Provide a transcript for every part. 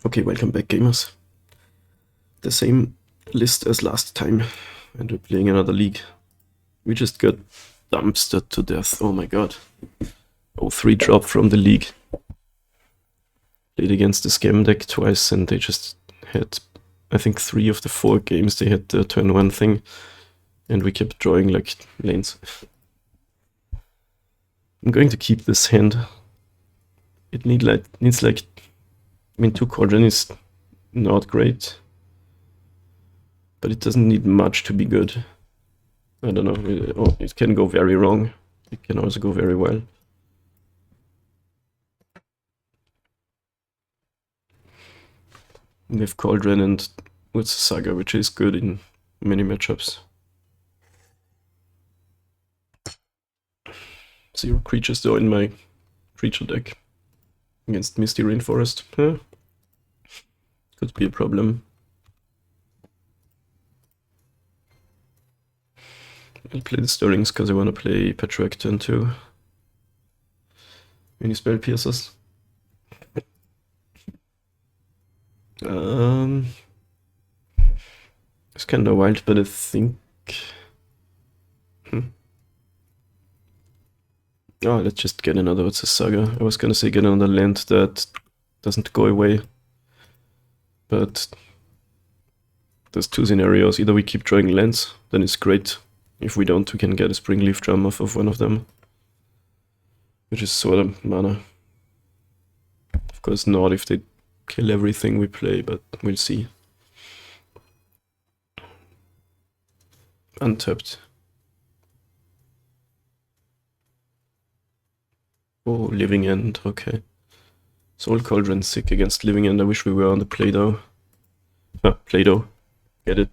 Okay, welcome back, gamers. The same list as last time, and we're playing another league. We just got dumpstered to death. Oh my god. Oh, 3 drop from the league. Played against the scam deck twice, and they just had, I think, 3 of the 4 games they had the turn 1 thing, and we kept drawing like lanes. I'm going to keep this hand. It needs like, I mean, 2 Cauldron is not great, but it doesn't need much to be good. I don't know. It can go very wrong. It can also go very well. We have Cauldron and with Saga, which is good in many matchups. 0 creatures though in my creature deck against Misty Rainforest. Could be a problem. I'll play the Stirrings because I want to play Patchwork turn 2. Mini Spell Piercers. It's kind of wild, but I think... Oh, let's just get another What's a Saga. I was gonna say get another land that doesn't go away. But there's 2 scenarios. Either we keep drawing lands, then it's great. If we don't, we can get a Springleaf Drum off of one of them, which is sort of mana. Of course not if they kill everything we play, but we'll see. Untapped. Oh, Living End, okay. Soul Cauldron sick against Living End. I wish we were on the Play-Doh. Play-Doh. Get it?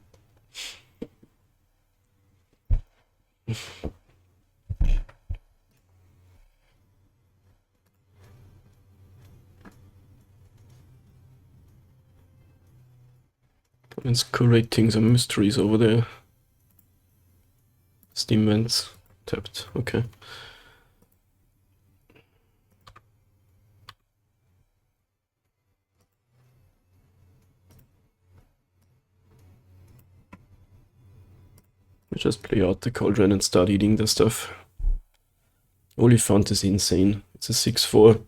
It's curating some mysteries over there. Steam vents. Tapped, okay. We just play out the Cauldron and start eating the stuff. Oliphant is insane. It's a 6/4.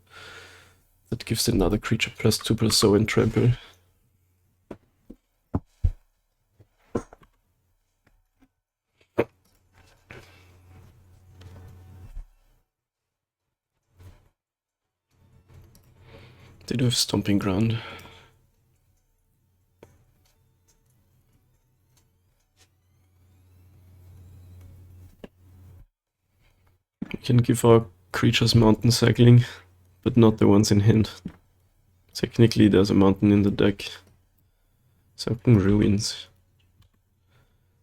That gives another creature +2/+0 and trample. They do have Stomping Ground. We can give our creatures Mountain Cycling, but not the ones in hand. Technically there's a mountain in the deck. Sunken Ruins.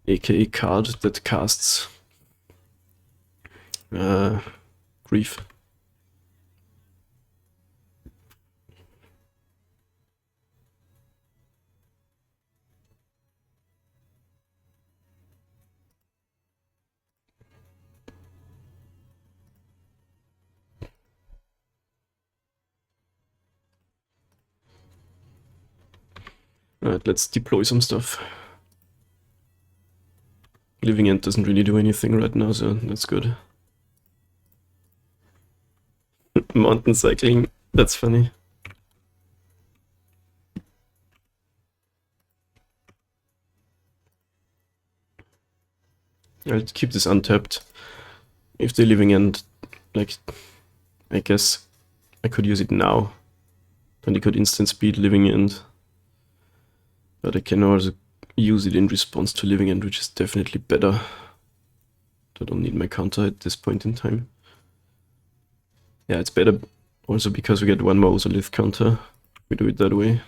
AKA card that casts Grief. Alright, let's deploy some stuff. Living End doesn't really do anything right now, so that's good. Mountain Cycling, that's funny. I'll keep this untapped. If the Living End, like, I guess I could use it now. Then I could instant speed Living End. But I can also use it in response to Living End, which is definitely better. I don't need my counter at this point in time. Yeah, it's better also because we get 1 more Ozolith counter. We do it that way.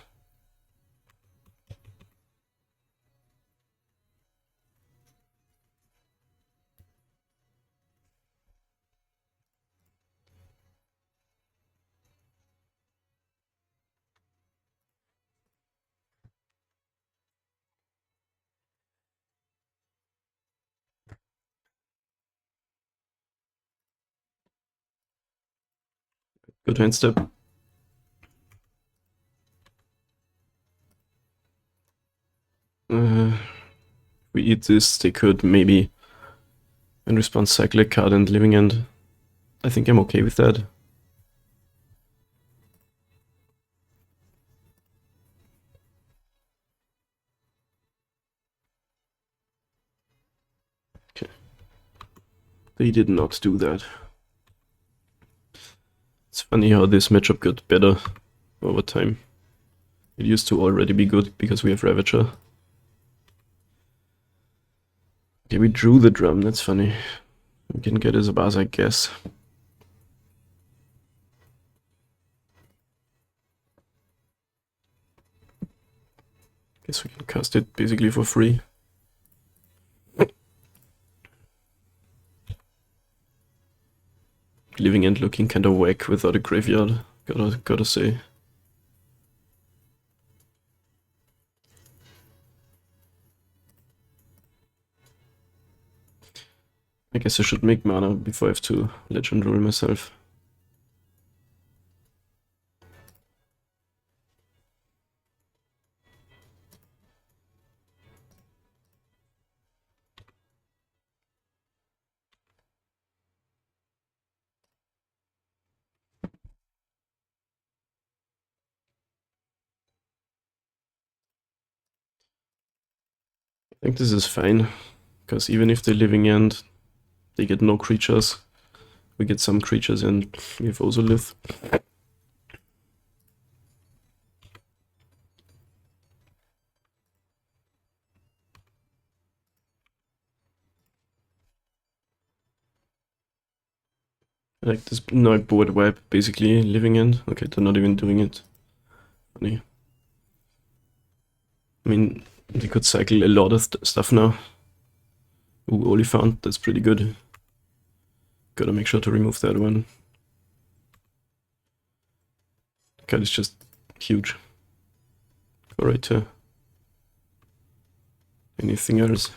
Good hand step. we eat this, they could maybe in response cycle a card and living end. I think I'm okay with that. Okay. They did not do that. It's funny how this matchup got better over time. It used to already be good because we have Ravager. Okay, we drew the drum, that's funny. We can get his bars, I guess. Guess we can cast it basically for free. Living End looking kind of whack without a graveyard, gotta say. I guess I should make mana before I have to legend roll myself. I think this is fine, because even if they're Living End, they get no creatures. We get some creatures and we have Ozolith. Like this, no board wipe, basically Living End. Okay, they're not even doing it. Funny. I mean, they could cycle a lot of stuff now. Ooh, Oliphant, that's pretty good. Gotta make sure to remove that one. God, it's just huge. Go right to anything else.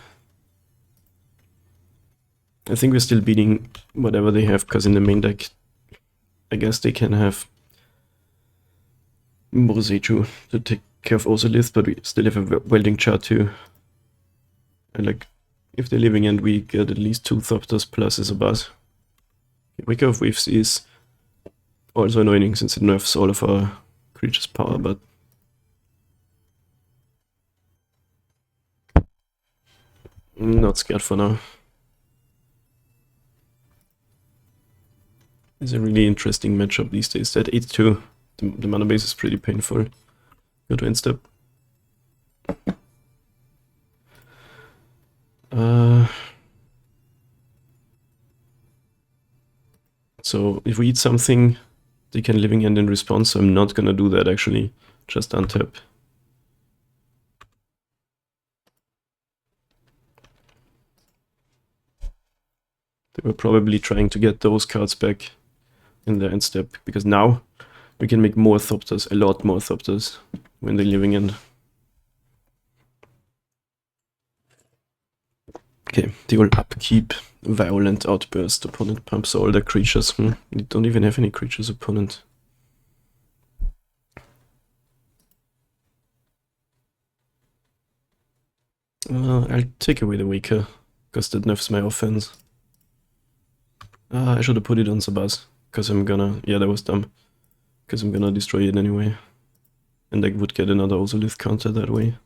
I think we're still beating whatever they have, because in the main deck, I guess they can have Moroseiju to take care of Ozolith, but we still have a Welding Chart too. And like, if they're Living End, we get at least 2 Thopters plus as a buzz. Wake of Waves is also annoying since it nerfs all of our creatures' power, but I'm not scared for now. It's a really interesting matchup these days. That 8-2, the mana base is pretty painful. Go to end step. So if we eat something, they can Living End in response, so I'm not gonna do that actually. Just untap. They were probably trying to get those cards back in the end step, because now we can make more Thopters, a lot more Thopters, when they're Living End. Okay, they will upkeep Violent Outburst. Opponent pumps all their creatures. They don't even have any creatures, opponent. I'll take away the Waker, because that nerfs my offense. I should have put it on Sabaz, because I'm gonna... Yeah, that was dumb. Because I'm gonna destroy it anyway. And I would get another Ozolith counter that way.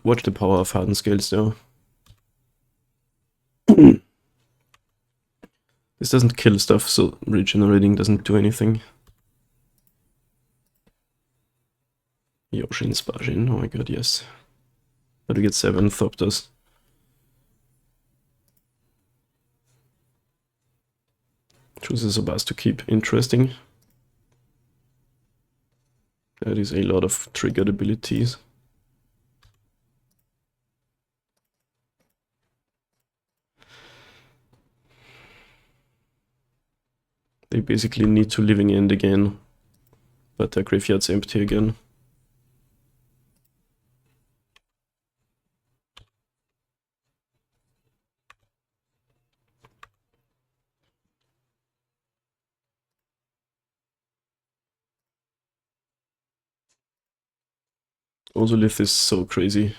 Watch the power of Hardened Scales though. This doesn't kill stuff, so regenerating doesn't do anything. Yoshin Spajin, oh my god, yes. But we get 7 Thopters. Chooses a bus to keep. Interesting. That is a lot of triggered abilities. They basically need to Living End again, but their graveyard's empty again. Ozolith is so crazy.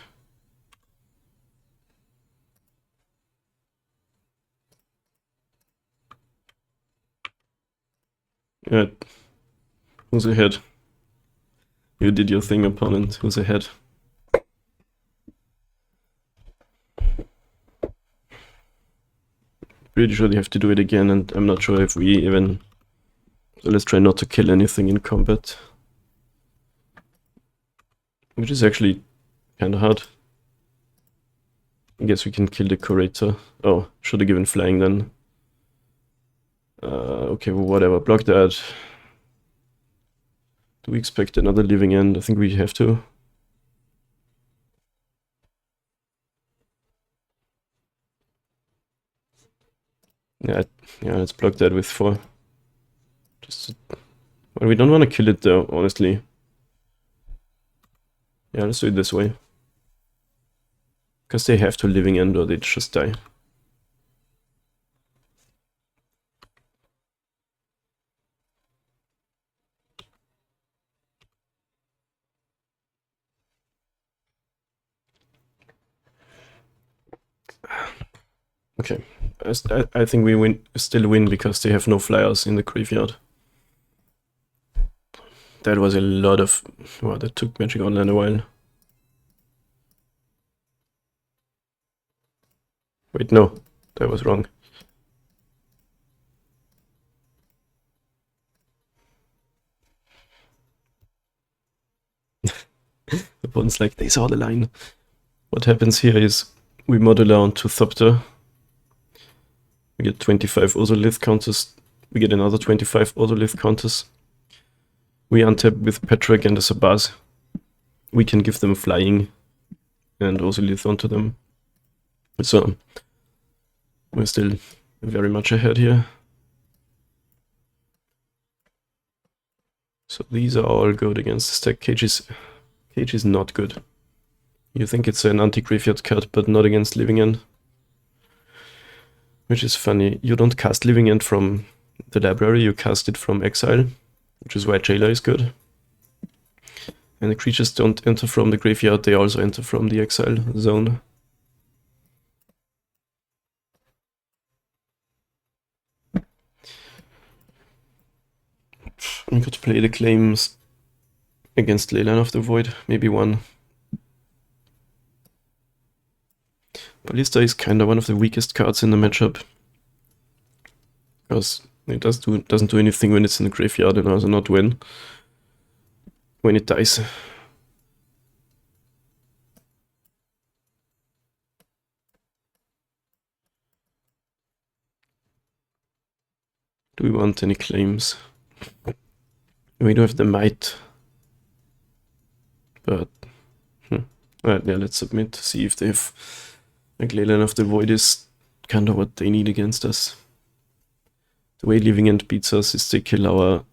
Who's ahead? You did your thing, opponent. Who's ahead? Pretty sure they have to do it again, and I'm not sure if we even... So let's try not to kill anything in combat. Which is actually kinda hard. I guess we can kill the curator. Oh, should have given flying then. Okay, well, whatever. Block that. Do we expect another living end? I think we have to. Yeah, let's block that with 4. Well, we don't want to kill it though, honestly. Yeah, let's do it this way. Because they have to living end or they just die. Okay, I think we still win because they have no flyers in the graveyard. That was a lot of... Wow, that took Magic Online a while. Wait, no, that was wrong. The opponent's like, they saw the line. What happens here is we modular onto Thopter. We get 25 Ozolith counters. We get another 25 Ozolith counters. We untap with Petrak and a Sabaz. We can give them flying and Ozolith onto them. So we're still very much ahead here. So these are all good against the stack. Cage is not good. You think it's an anti-graveyard card, but not against Living End. Which is funny. You don't cast Living End from the library, you cast it from exile, which is why Jailer is good. And the creatures don't enter from the graveyard, they also enter from the exile zone. We could play the claims against Leyline of the Void, maybe one. Ballista is kinda one of the weakest cards in the matchup. Because it doesn't do anything when it's in the graveyard and also not when it dies. Do we want any claims? We do have the might. But alright, yeah, let's submit, see if they have like Leyline of the Void is kinda what they need against us. The way Living End beats us is they kill our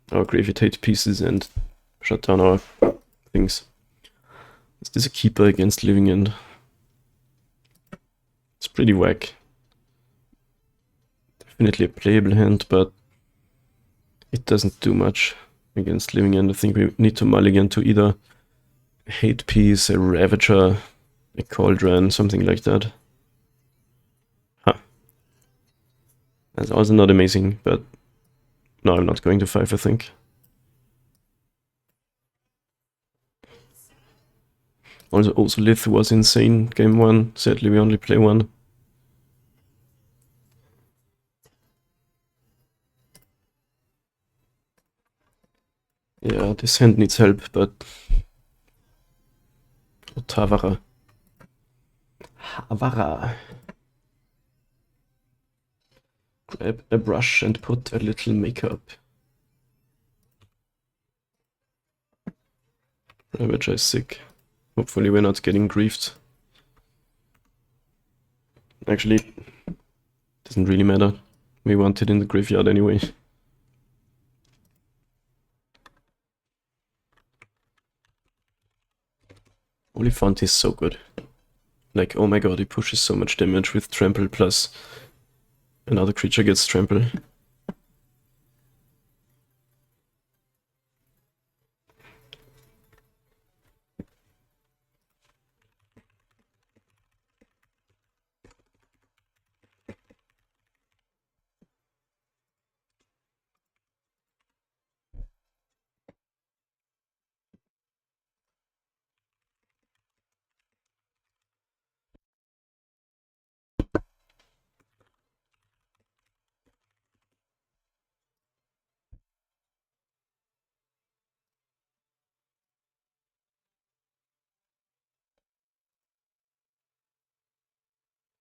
Gravitate pieces and shut down our things. Is this a keeper against Living End? It's pretty whack. Definitely a playable hand, but it doesn't do much against Living End. I think we need to mulligan to either Hate Piece, a Ravager, a Cauldron, something like that. Huh. That's also not amazing, but no, I'm not going to 5, I think. Also, Ozolith was insane game 1. Sadly, we only play 1. Yeah, this hand needs help, but... Otavara. Havara. Grab a brush and put a little makeup. Ravager is sick. Hopefully we're not getting griefed. Actually, doesn't really matter. We want it in the graveyard anyway. Oliphant is so good. Like, oh my god, he pushes so much damage with trample plus another creature gets trample.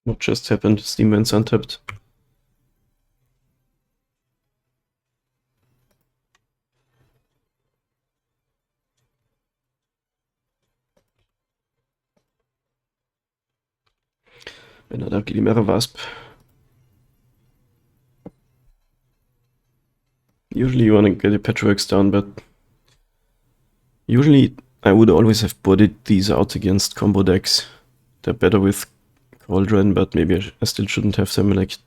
What just happened? Steam Vents untapped. Another Glimmer Wasp. Usually you want to get your Patchworks down, but usually I would always have bodied these out against combo decks. They're better with Cauldron, but maybe I still shouldn't have them. Like,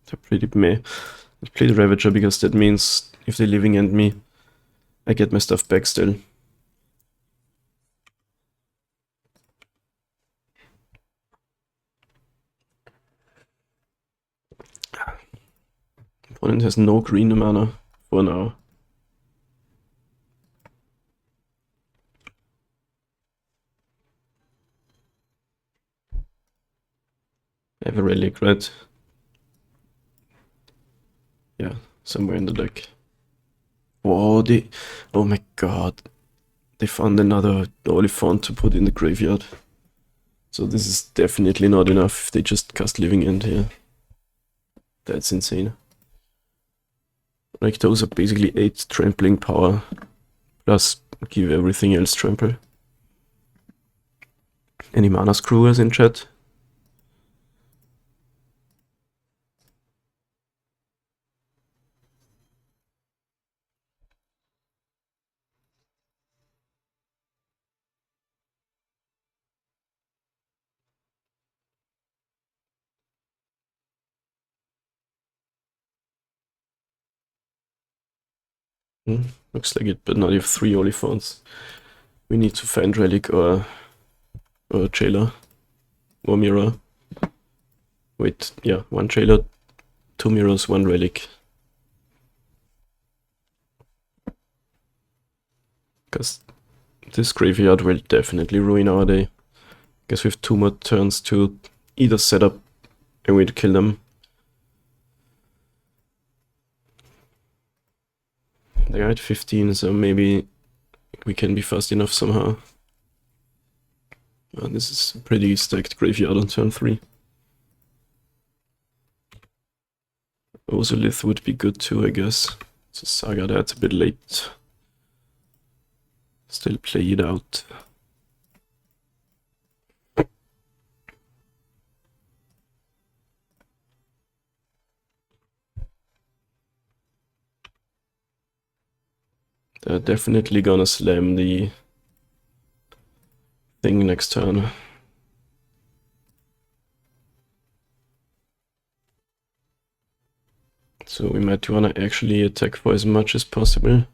they're pretty meh. I play the Ravager because that means if they living end me, I get my stuff back still. Opponent has no green mana for now. I have a relic, right? Yeah, somewhere in the deck. Whoa, oh my god. They found another Oliphant to put in the graveyard. So this is definitely not enough if they just cast Living End here. That's insane. Like, those are basically 8 trampling power, plus give everything else trample. Any mana screwers in chat? Looks like it, but now you have 3 Oliphants. We need to find Relic or Jailer or Mirror. Wait, yeah, 1 Jailer, 2 Mirrors, 1 Relic. Because this graveyard will definitely ruin our day. Guess we have 2 more turns to either set up a way to kill them. They're at 15, so maybe we can be fast enough somehow. This is a pretty stacked graveyard on turn 3. Ozolith would be good too, I guess. It's a Saga that's a bit late. Still play it out. They're definitely gonna slam the thing next turn. So we might wanna actually attack for as much as possible.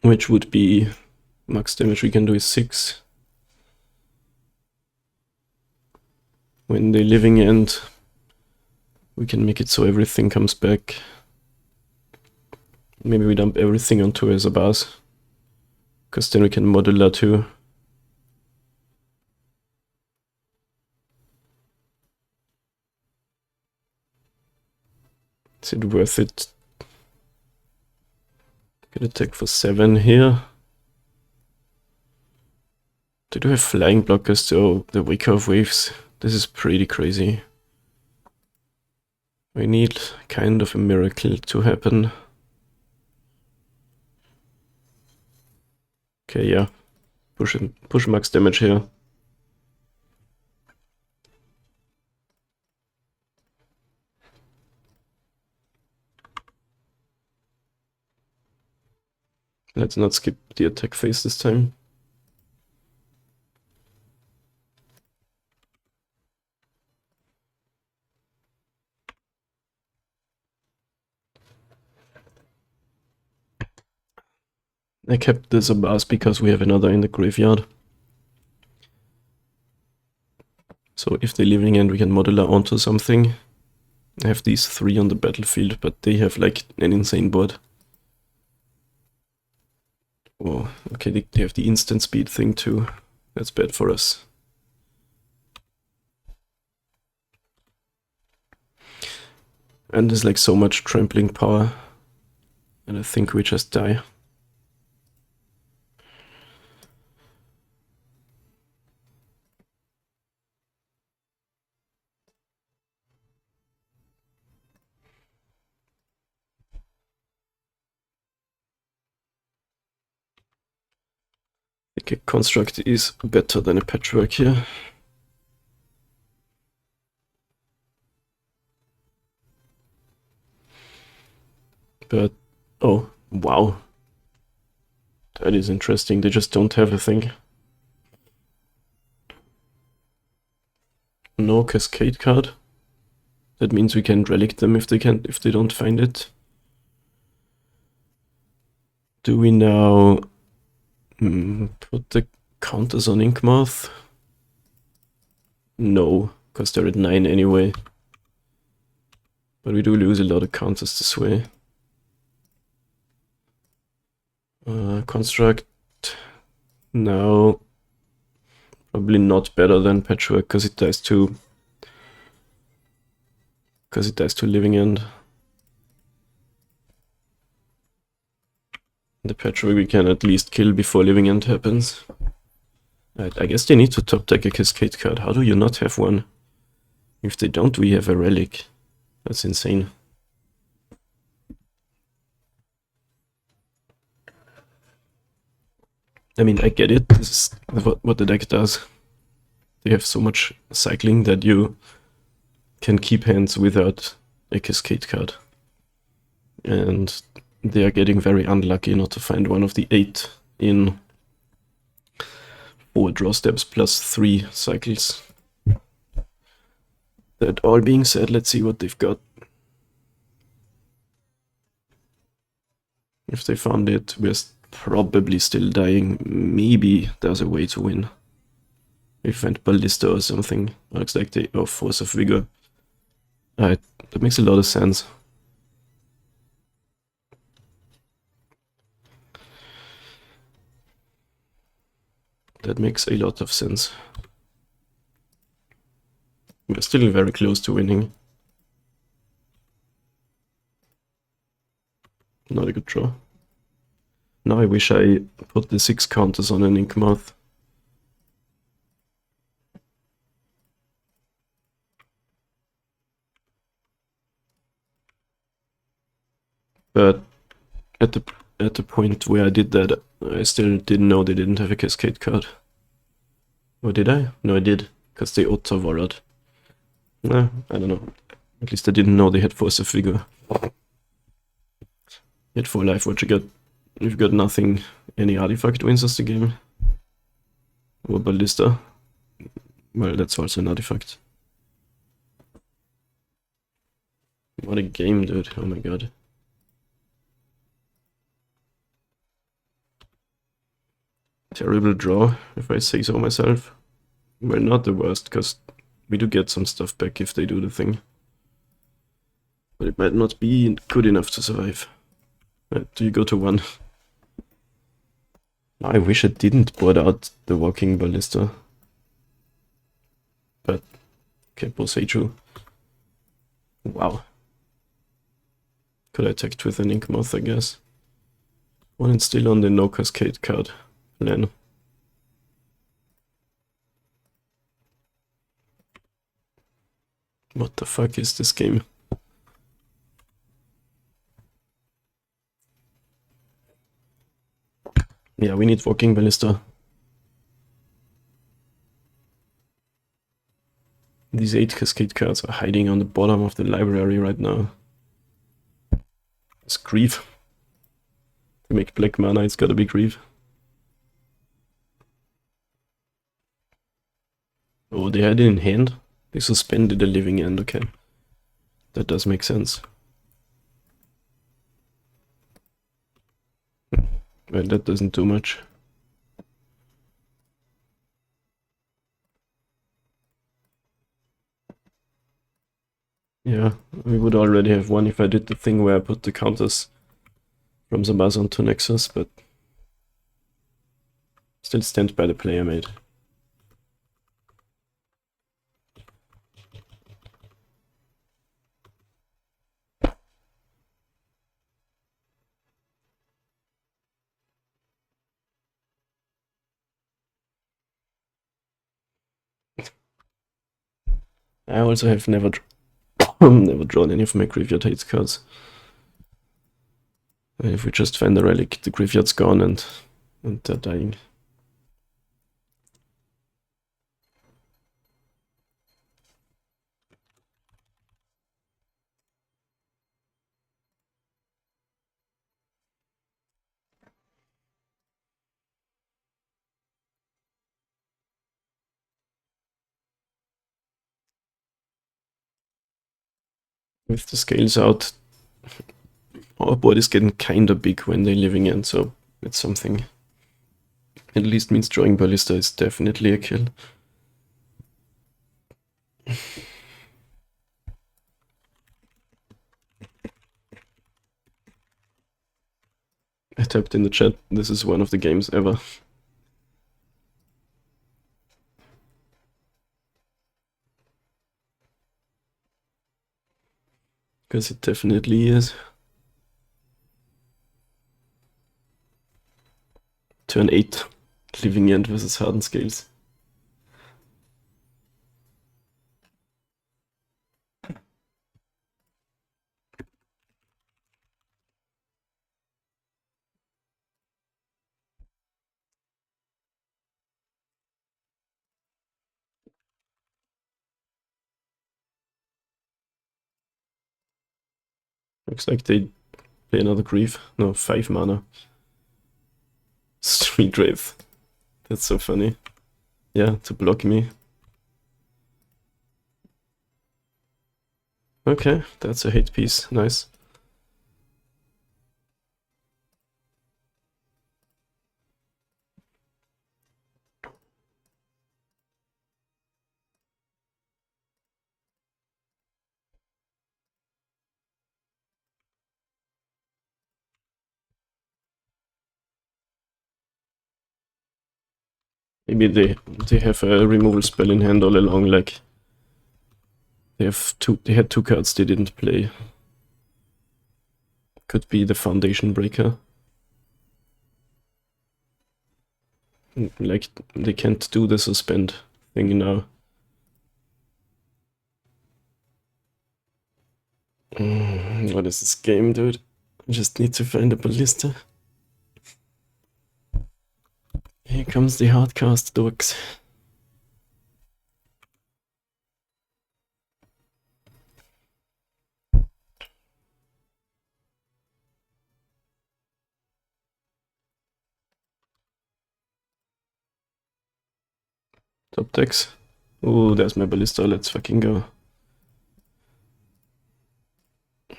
Which would be max damage we can do is 6. When they living end, we can make it so everything comes back. Maybe we dump everything onto Ezabaz, because then we can modular too. Is it worth it? Get attack for 7 here. They do have flying blockers, so the Wake of Waves. This is pretty crazy. We need kind of a miracle to happen. Okay, yeah. Push max damage here. Let's not skip the attack phase this time. I kept this Abaz because we have another in the graveyard. So if they're living end, we can modular onto something. I have these 3 on the battlefield, but they have like an insane board. Oh, okay, they have the instant speed thing too. That's bad for us. And there's like so much trampling power. And I think we just die. I think a construct is better than a patchwork here. But, oh, wow. That is interesting, they just don't have a thing. No cascade card. That means we can relic them if they don't find it. Do we now put the counters on Inkmoth? No, because they're at 9 anyway. But we do lose a lot of counters this way. Construct. No. Probably not better than Patchwork because it dies to Living End. The Patchwork we can at least kill before Living End happens. I guess they need to top deck a Cascade card. How do you not have one? If they don't, we have a Relic. That's insane. I mean, I get it. This is what the deck does. They have so much cycling that you can keep hands without a Cascade card. And they are getting very unlucky not to find one of the 8 in 4 draw steps plus 3 cycles. That all being said, let's see what they've got. If they found it, we're probably still dying. Maybe there's a way to win. We find Ballista or something. Looks like they Force of Vigor. That makes a lot of sense. That makes a lot of sense. We're still very close to winning. Not a good draw. Now I wish I put the 6 counters on an Inkmoth. But at the point where I did that, I still didn't know they didn't have a Cascade card. Or did I? No, I did, because they auto-warred. Nah, I don't know. At least I didn't know they had Force of Vigor. Yet for life, what you got? You've got nothing. Any artifact wins us the game. Or Ballista. Well, that's also an artifact. What a game, dude. Oh my god. Terrible draw, if I say so myself. Well, not the worst, because we do get some stuff back if they do the thing. But it might not be good enough to survive. Do you go to 1? I wish I didn't board out the Walking Ballista. But, okay, Boseiju. Wow. Could I attacked with an Inkmoth, I guess. One and still on the no Cascade card plan. What the fuck is this game? Yeah, we need Walking Ballista. These 8 Cascade cards are hiding on the bottom of the library right now. It's Grief. To make black mana, it's gotta be Grief. Oh, they had it in hand? They suspended a Living End, okay. That does make sense. Well, that doesn't do much. Yeah, we would already have one if I did the thing where I put the counters from Zamazon to Nexus, but still stand by the play I made. I also have never never drawn any of my graveyard hates cards. If we just find a relic, the graveyard's gone and they're dying. With the scales out, our board is getting kinda big when they're living in, so it's something. At least means drawing Ballista is definitely a kill. I typed in the chat, this is one of the games ever. Because it definitely is. Turn 8, Living End versus Hardened Scales. Looks like they play another Grief. No, 5 mana. Street Wraith. That's so funny. Yeah, to block me. Okay, that's a hate piece. Nice. Maybe they have a removal spell in hand all along, like they had two cards they didn't play. Could be the Foundation Breaker. Like they can't do the suspend thing now. What is this game, dude? I just need to find a Ballista. Here comes the hardcast dogs. Top decks. Oh, there's my Ballista. Let's fucking go. I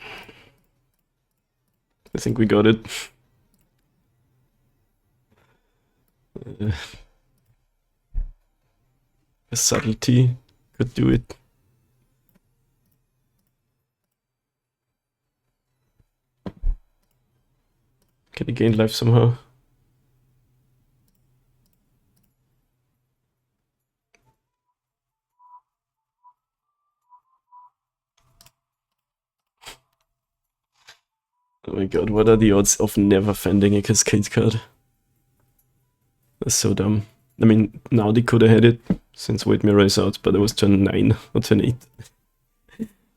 think we got it. A subtlety could do it. Can he gain life somehow? Oh my god, what are the odds of never finding a Cascade card? That's so dumb. I mean, now they could have had it since Wait Mirror is out, but it was turn 9 or turn 8.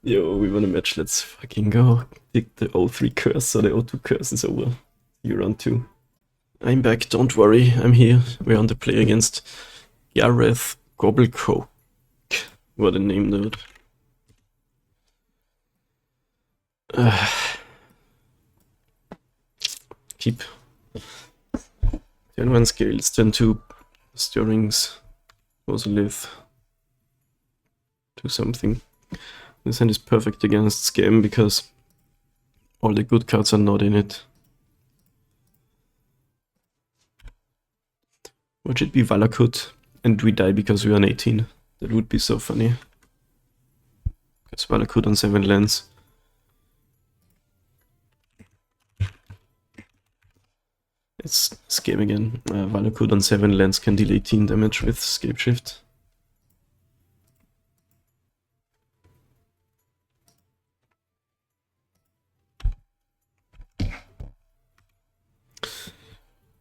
Yo, we won a match, let's fucking go. Take the 0-3 curse, or the 0-2 curse is over. You're on 2. I'm back, don't worry, I'm here. We're on the play against Gareth Gobblecoke. What a name, dude. Keep. Turn 1 scales, turn 2 stirrings, also live. Do something. This hand is perfect against Scam because all the good cards are not in it. Watch it be Valakut and we die because we are on 18. That would be so funny. Because Valakut on 7 lands. It's Scam again. Valakut on 7 lands can deal 18 damage with Scapeshift.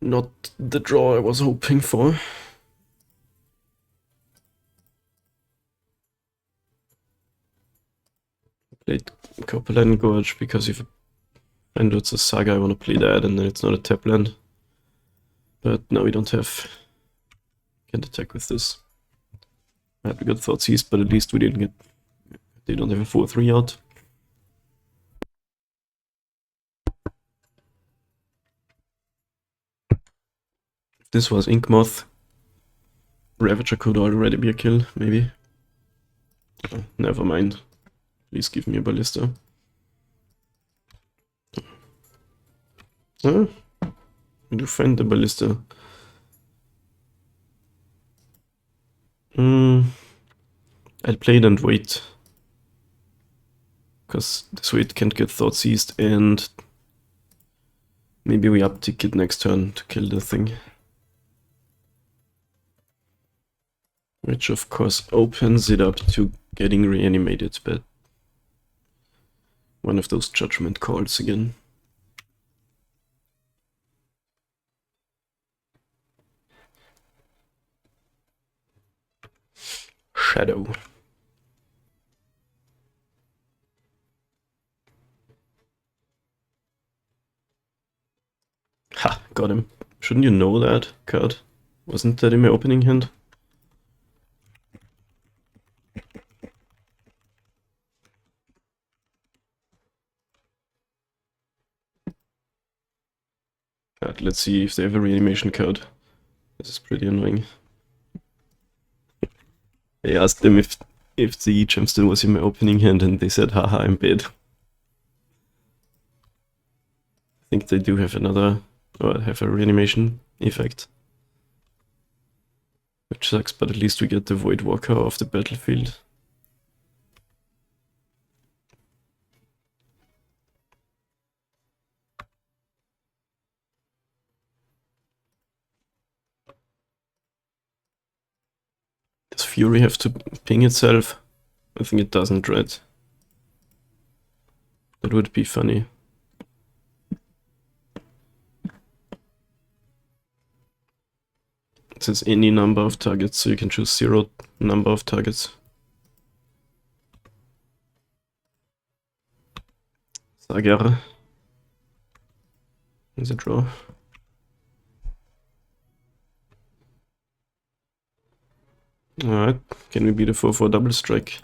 Not the draw I was hoping for. played Copeland Gorge because if I know it's a Saga, I want to play that, and then it's not a tap land. But now we don't have... Can't attack with this. I had to get Thoughts East, but at least we didn't get... They don't have a 4-3 out. If this was Inkmoth, Ravager could already be a kill, maybe. Oh, never mind. Please give me a Ballista. Huh? We do find the Ballista. I'll play it and wait. Because this way it can't get Thought Seized, and maybe we uptick it next turn to kill the thing. Which of course opens it up to getting reanimated, but one of those judgment calls again. Shadow. Ha, got him. Shouldn't you know that card? Wasn't that in my opening hand? Let's see if they have a reanimation card. This is pretty annoying. I asked them if the gemstone was in my opening hand, and they said, haha, I'm bad. I think they do have another, or have a reanimation effect. Which sucks, but at least we get the Void Walker off the battlefield. Does Fury have to ping itself? I think it doesn't, right? That would be funny. It says any number of targets, so you can choose 0 number of targets. Sagar. Is a draw. Alright, can we beat a 4-4 double strike?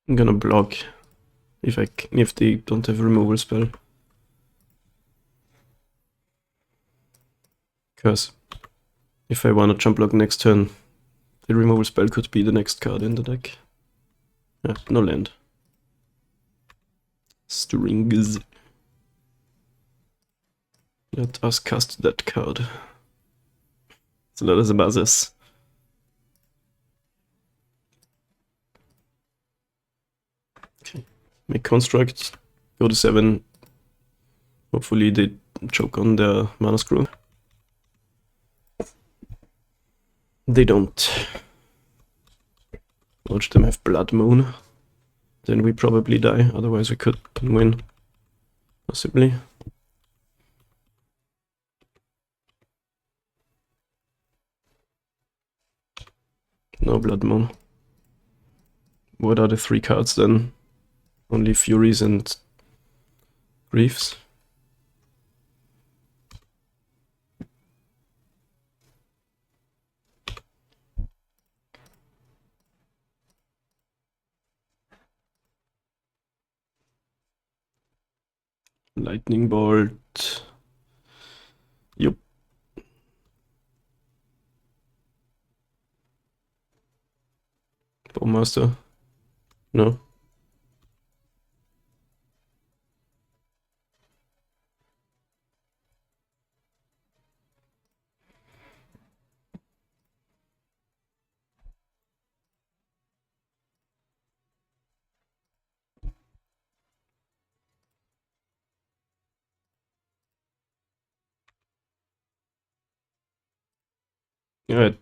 I'm gonna block if they don't have a removal spell. Because if I wanna jump block next turn, the removal spell could be the next card in the deck. No land. Strings. Let us cast that card. So that is a basis. Okay. Make construct. Go to 7. Hopefully they choke on their mana screw. They don't. Watch them have Blood Moon. Then we probably die, otherwise we could win. Possibly. No Blood Moon. What are the 3 cards then? Only Furies and Griefs. Lightning Bolt. Yup. Bowmaster. No. Yeah,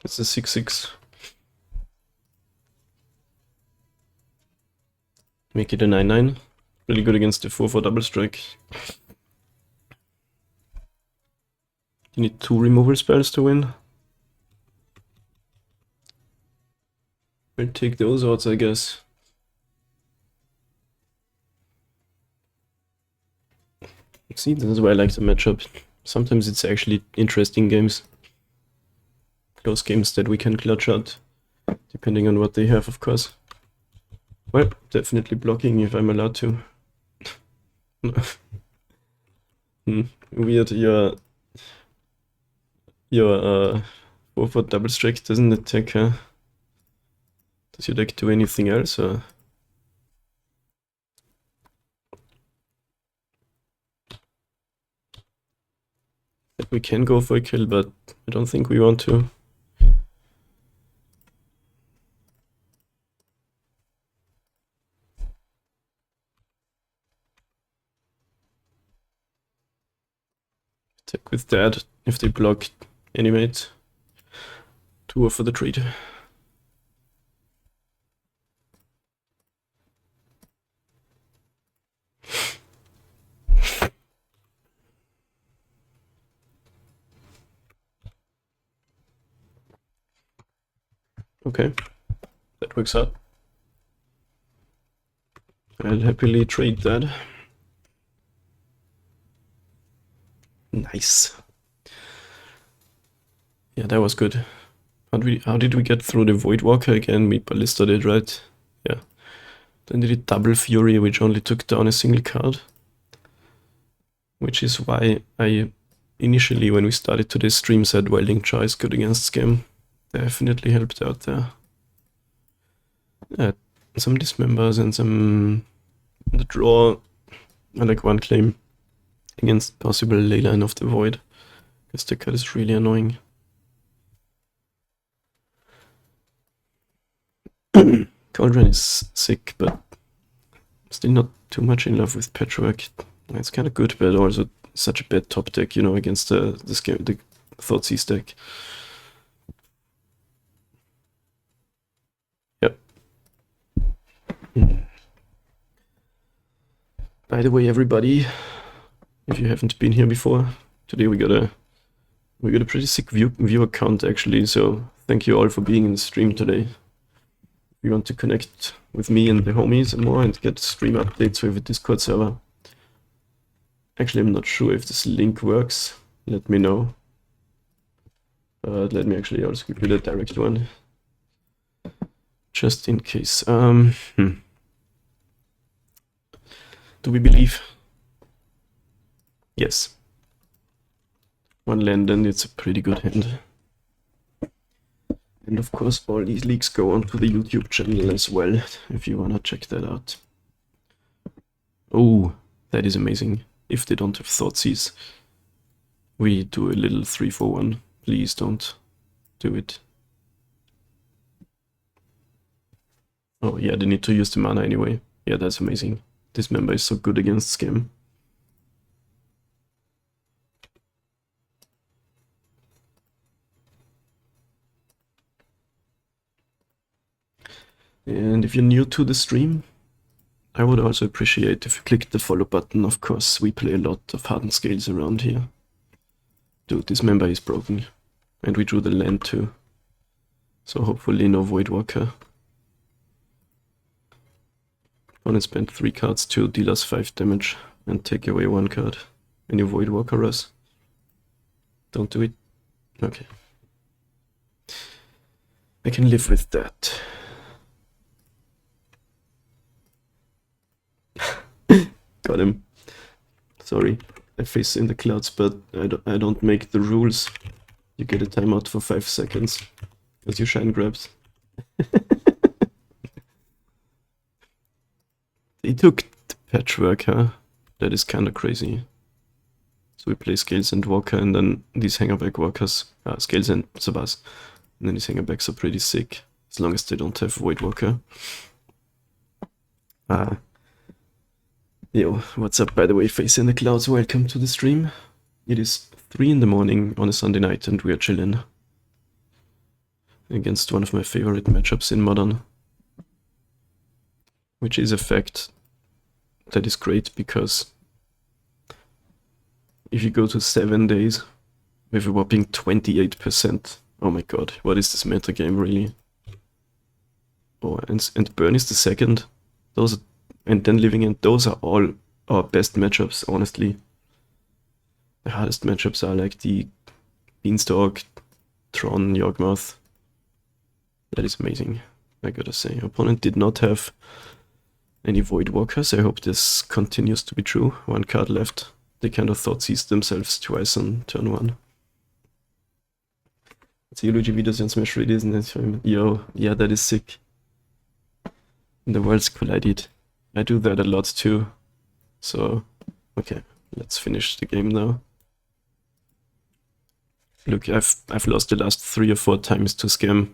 it's a 6/6. Make it a 9/9. Really good against the 4/4 double strike. You need 2 removal spells to win. We'll take those odds, I guess. See, this is why I like the matchup. Sometimes it's actually interesting games. Close games that we can clutch out, depending on what they have, of course. Well, definitely blocking if I'm allowed to. Weird, your 4/4 double strike doesn't attack, huh? Does your deck do anything else, or? We can go for a kill, but I don't think we want to. Attack with that if they block animate. 2 for the trade. Okay, that works out. I'll happily trade that. Nice. Yeah, that was good. How did we get through the Voidwalker again? Me Ballista did, right? Yeah. Then did it double Fury, which only took down a single card. Which is why I initially, when we started today's stream, said Welding Jaw is good against Scam. Definitely helped out there. Yeah, some dismembers and some the draw. I like one claim against possible Leyline of the Void, because the card is really annoying. Cauldron is sick, but still not too much in love with Patchwork. It's kind of good, but also such a bad top deck, you know, against the Thoughtseize deck. Yep. By the way, everybody, if you haven't been here before, today we got a pretty sick viewer count actually. So thank you all for being in the stream today. If you want to connect with me and the homies and more and get stream updates with a Discord server. Actually, I'm not sure if this link works. Let me know. Let me actually also give you the direct one, just in case. Do we believe? Yes. 1 land and it's a pretty good hand. And of course, all these leaks go onto the YouTube channel as well, if you wanna check that out. Oh, that is amazing. If they don't have Thoughtseize, we do a little 3-4-1. Please don't do it. Oh yeah, they need to use the mana anyway. Yeah, that's amazing. This member is so good against Scam. And if you're new to the stream, I would also appreciate if you click the follow button. Of course, we play a lot of hardened scales around here. Dude, this member is broken. And we drew the land too. So hopefully no Voidwalker. Opponent spent 3 cards to deal us 5 damage and take away 1 card. Any Voidwalker us? Don't do it. Okay. I can live with that. Got him. Sorry, I face in the clouds, but I don't make the rules. You get a timeout for 5 seconds because you shine grabbed. They took the Patchwork, huh? That is kind of crazy. So we play Scales and Walker, and then these Hangerback Walkers, Scales and Sabas, and then these Hangerbacks are pretty sick, as long as they don't have Voidwalker. Yo, what's up, by the way, Face in the Clouds, welcome to the stream. It is 3 in the morning on a Sunday night and we are chilling against one of my favorite matchups in Modern. which is a fact that is great, because if you go to 7 days with a whopping 28%, oh my god, what is this meta game really? Oh, and Burn is the second. Those are, and then Living End, those are all our best matchups, honestly. The hardest matchups are like the Beanstalk, Tron, Yawgmoth. That is amazing, I gotta say. Opponent did not have any Voidwalkers. I hope this continues to be true. 1 card left. They kind of thought seized themselves twice on turn 1. Theology-Videos in Smash Ready, isn't it? Yo, yeah, that is sick. The worlds collided. I do that a lot too. So, okay, let's finish the game now. Look, I've lost the last 3 or 4 times to Scam,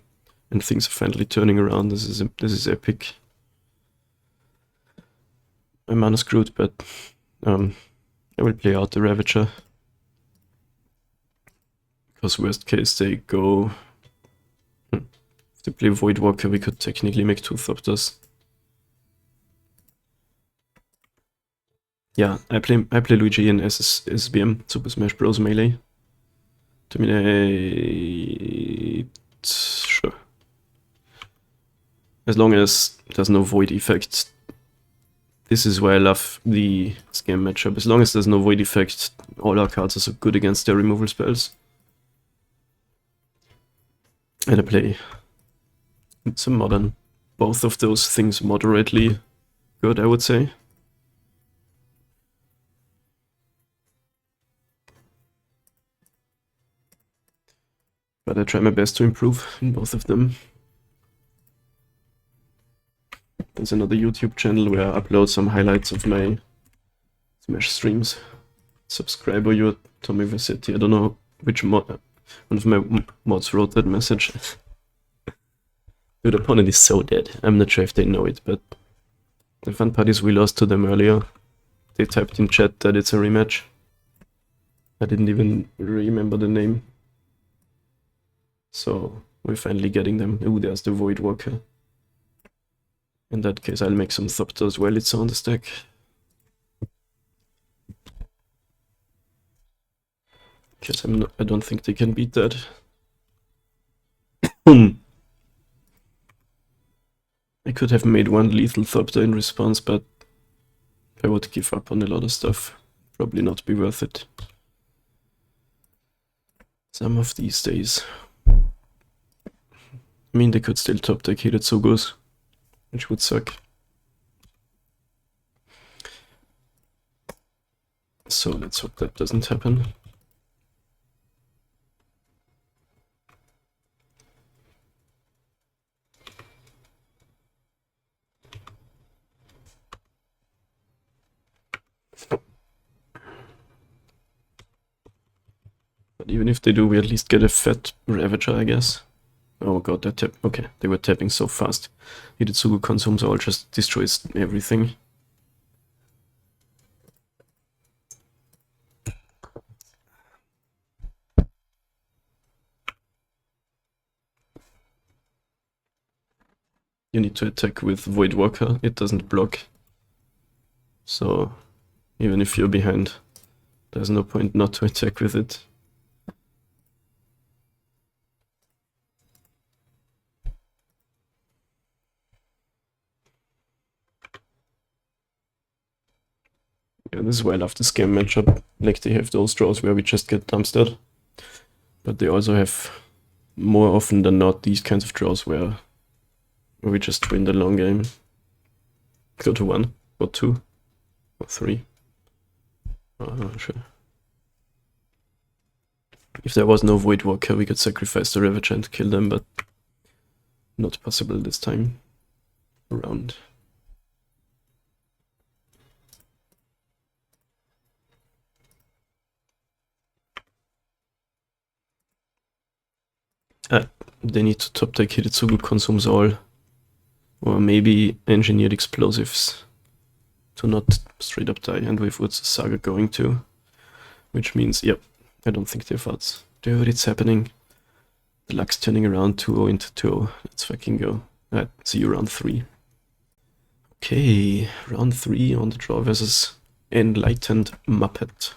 and things are finally turning around. This is epic. I'm mana screwed, but I will play out the Ravager. Because worst case they go... If they play Voidwalker, we could technically make 2 Thopters. Yeah, I play Luigi in SBM, Super Smash Bros. Melee. Terminate... Sure. As long as there's no Void effect. This is why I love the Scam matchup. As long as there's no Void effect, all our cards are so good against their removal spells. And I play some modern. Both of those things moderately good, I would say. But I try my best to improve in both of them. There's another YouTube channel where I upload some highlights of my Smash streams. Subscriber, you're Tommy Vassetti. I don't know which mod. One of my mods wrote that message. Dude, opponent is so dead. I'm not sure if they know it, but the fun part is we lost to them earlier. They typed in chat that it's a rematch. I didn't even remember the name. So we're finally getting them. Ooh, there's the Voidwalker. In that case, I'll make some Thopter as well. It's on the stack. Because I don't think they can beat that. I could have made 1 lethal Thopter in response, but I would give up on a lot of stuff. Probably not be worth it. Some of these days. I mean, they could still top deck Hidetsugus, which would suck. So let's hope that doesn't happen. But even if they do, we at least get a fat Ravager, I guess. Oh god, that tap. Okay, they were tapping so fast. Hidetsugu consumes all, just destroys everything. You need to attack with Voidwalker, it doesn't block. So, even if you're behind, there's no point not to attack with it. Yeah, this is why I love the Scam matchup. Like, they have those draws where we just get dumpstered. But they also have, more often than not, these kinds of draws where we just win the long game. Go to 1, or 2, or 3. Sure. If there was no Voidwalker, we could sacrifice the Ravager and kill them, but not possible this time around. They need to top deck Hidetsugu consumes all. Or maybe engineered explosives to not straight up die, and with Woods Saga going to. Which means, yep, I don't think they're farts. Dude, it's happening. The luck's turning around 2-0 into 2-0. Let's fucking go. Alright, see you round 3. Okay, round 3 on the draw versus Enlightened Muppet.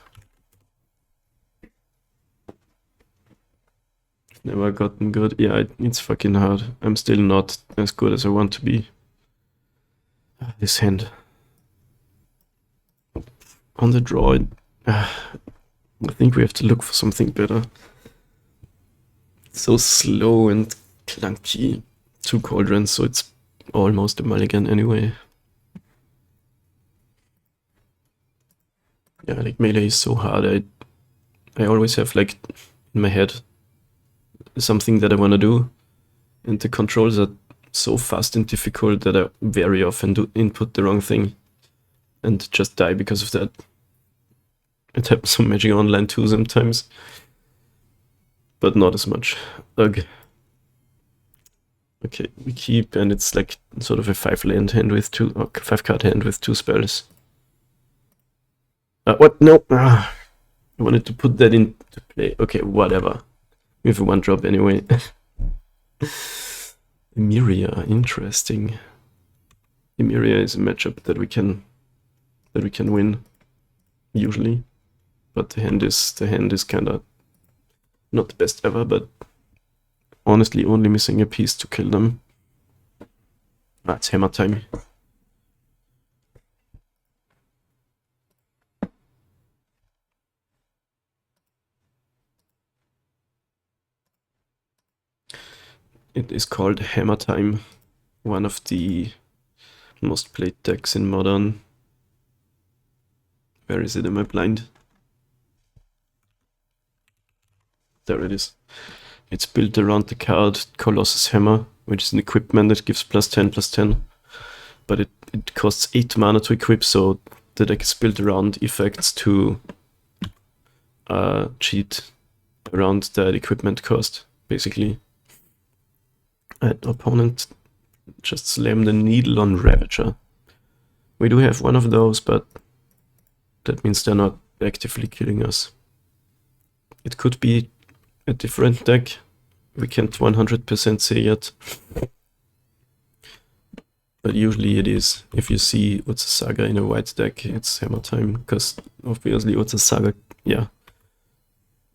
Never gotten good. Yeah, it's fucking hard. I'm still not as good as I want to be. This hand. On the draw, I think we have to look for something better. It's so slow and clunky. 2 cauldrons, so it's almost a mulligan anyway. Yeah, like melee is so hard. I always have like in my head something that I want to do, and the controls are so fast and difficult that I very often do input the wrong thing and just die because of that. It happens on Magic Online too sometimes, but not as much. Ugh. Okay, we keep, and it's like sort of a 5-land hand with 2, or 5-card hand with 2 spells. What? No! I wanted to put that into play. Okay, whatever. We have a 1-drop anyway. Emiria, interesting. Emiria is a matchup that we can win usually, but the hand is kind of not the best ever, but honestly only missing a piece to kill them. It's hammer time. It is called Hammer Time, one of the most played decks in Modern. Where is it? Am I blind? There it is. It's built around the card Colossus Hammer, which is an equipment that gives +10/+10. But it costs 8 mana to equip, so the deck is built around effects to cheat around that equipment cost, basically. Opponent just slammed the needle on Ravager. We do have one of those, but that means they're not actively killing us. It could be a different deck. We can't 100% say yet. But usually it is. If you see Urza Saga in a white deck, it's Hammer Time, because obviously Urza Saga, yeah.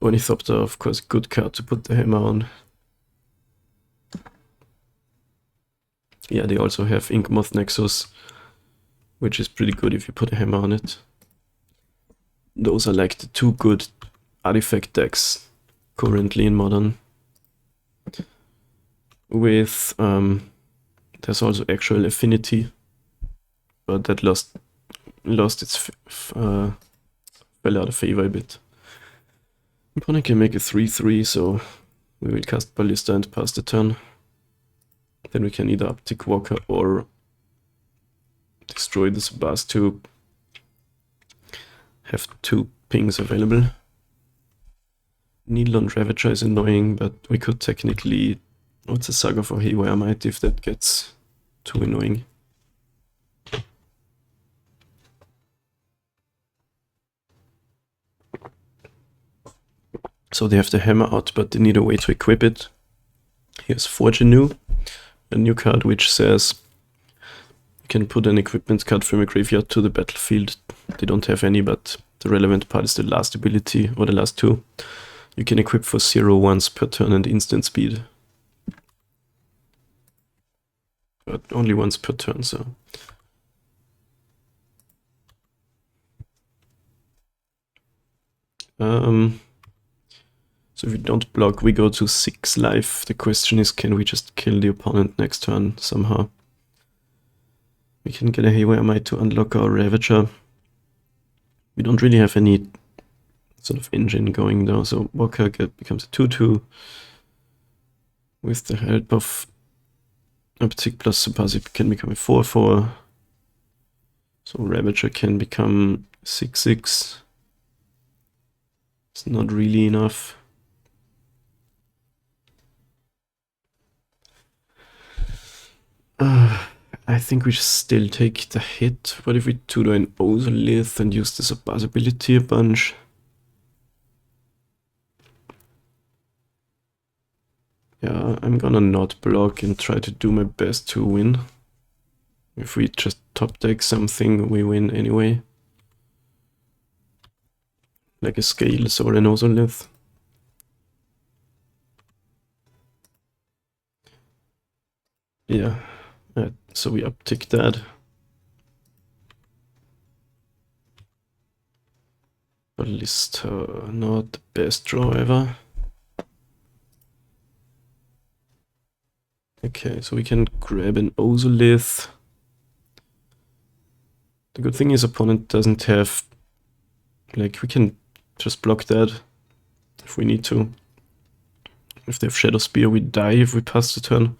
Ornithopter, of course, good card to put the hammer on. Yeah, they also have Inkmoth Nexus, which is pretty good if you put a hammer on it. Those are like the 2 good artifact decks currently in Modern. With there's also actual Affinity, but that lost its fell out of favor a bit. Opponent can make a 3/3, so we will cast Ballista and pass the turn. Then we can either uptick Walker or destroy the Sabas to have 2 pings available. Needle on Ravager is annoying, but we could technically Urza Saga for Haywire Might if that gets too annoying. So they have the hammer out, but they need a way to equip it. Here's Forge Anew, a new card which says you can put an equipment card from a graveyard to the battlefield. They don't have any, but the relevant part is the last ability, or the last 2. You can equip for 0 once per turn and instant speed. But only once per turn, so. So if we don't block, we go to 6 life. The question is, can we just kill the opponent next turn somehow? We can get a Haywire Might to unlock our Ravager. We don't really have any sort of engine going though, so Walker becomes a 2/2. With the help of Uptick plus Supasive can become a 4/4. So Ravager can become 6/6. It's not really enough. I think we should still take the hit. What if we tutor an Ozolith and use the Sabas ability a bunch? Yeah, I'm gonna not block and try to do my best to win. If we just top deck something, we win anyway. Like a Scales or an Ozolith. Yeah, so we uptick that. Ballista, not the best draw ever. Okay, so we can grab an Ozolith. The good thing is opponent doesn't have, like, we can just block that if we need to. If they have Shadow Spear, we die if we pass the turn.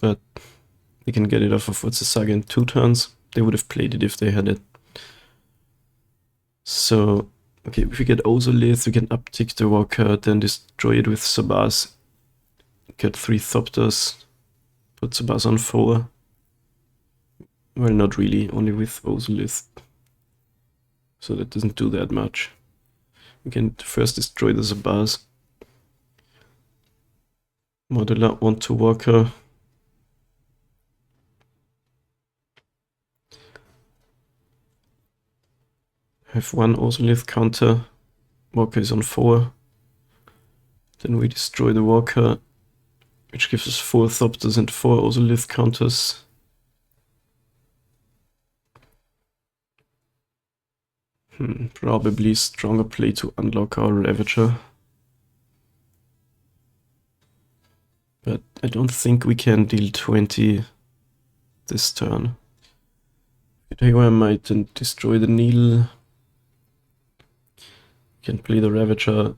But they can get it off of What's the Saga in 2 turns. They would have played it if they had it. So, okay, if we get Ozolith, we can uptick the Walker, then destroy it with Sabaz. Get 3 Thopters, put Sabaz on 4. Well, not really, only with Ozolith. So that doesn't do that much. We can first destroy the Sabaz. Modular onto Walker. Have 1 Ozolith counter. Walker is on 4. Then we destroy the Walker, which gives us 4 Thopters and 4 Ozolith counters. Probably stronger play to unlock our Ravager. But I don't think we can deal 20 this turn. Here I might then destroy the needle. Can play the Ravager.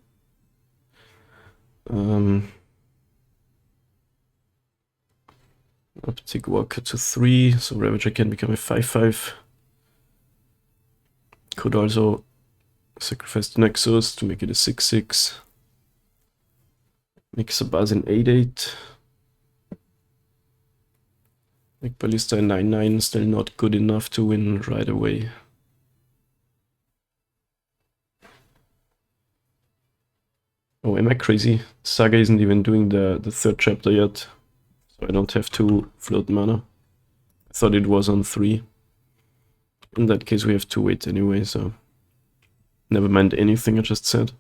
Uptick Walker to 3, so Ravager can become a 5/5. Could also sacrifice the Nexus to make it a 6/6. Make Sabaz an 8/8. Make Ballista a 9/9, still not good enough to win right away. Oh, am I crazy? Saga isn't even doing the 3rd chapter yet, so I don't have to float mana. I thought it was on 3. In that case, we have to wait anyway, so never mind anything I just said.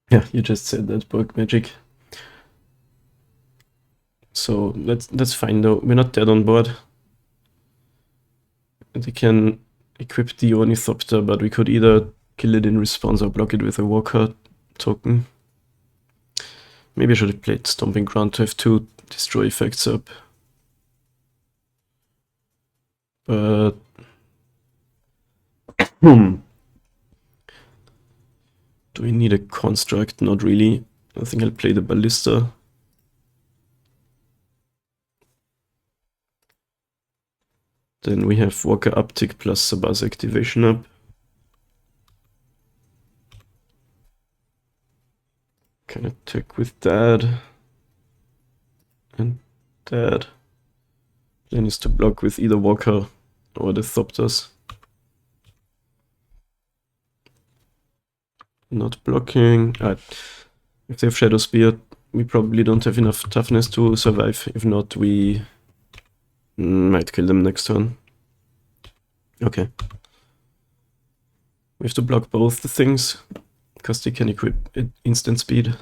Yeah, you just said that, Borg Magic. So that's fine though. We're not dead on board. They can equip the Ornithopter, but we could either kill it in response or block it with a Walker token. Maybe I should have played Stomping Ground to have 2 destroy effects up. But do we need a construct? Not really. I think I'll play the Ballista. Then we have Walker uptick plus Sabaz activation up. Can attack with that. And that. Plan is to block with either Walker or the Thopters. Not blocking. If they have Shadow Spear, we probably don't have enough toughness to survive. If not, we might kill them next turn. Okay. We have to block both the things, because they can equip instant speed.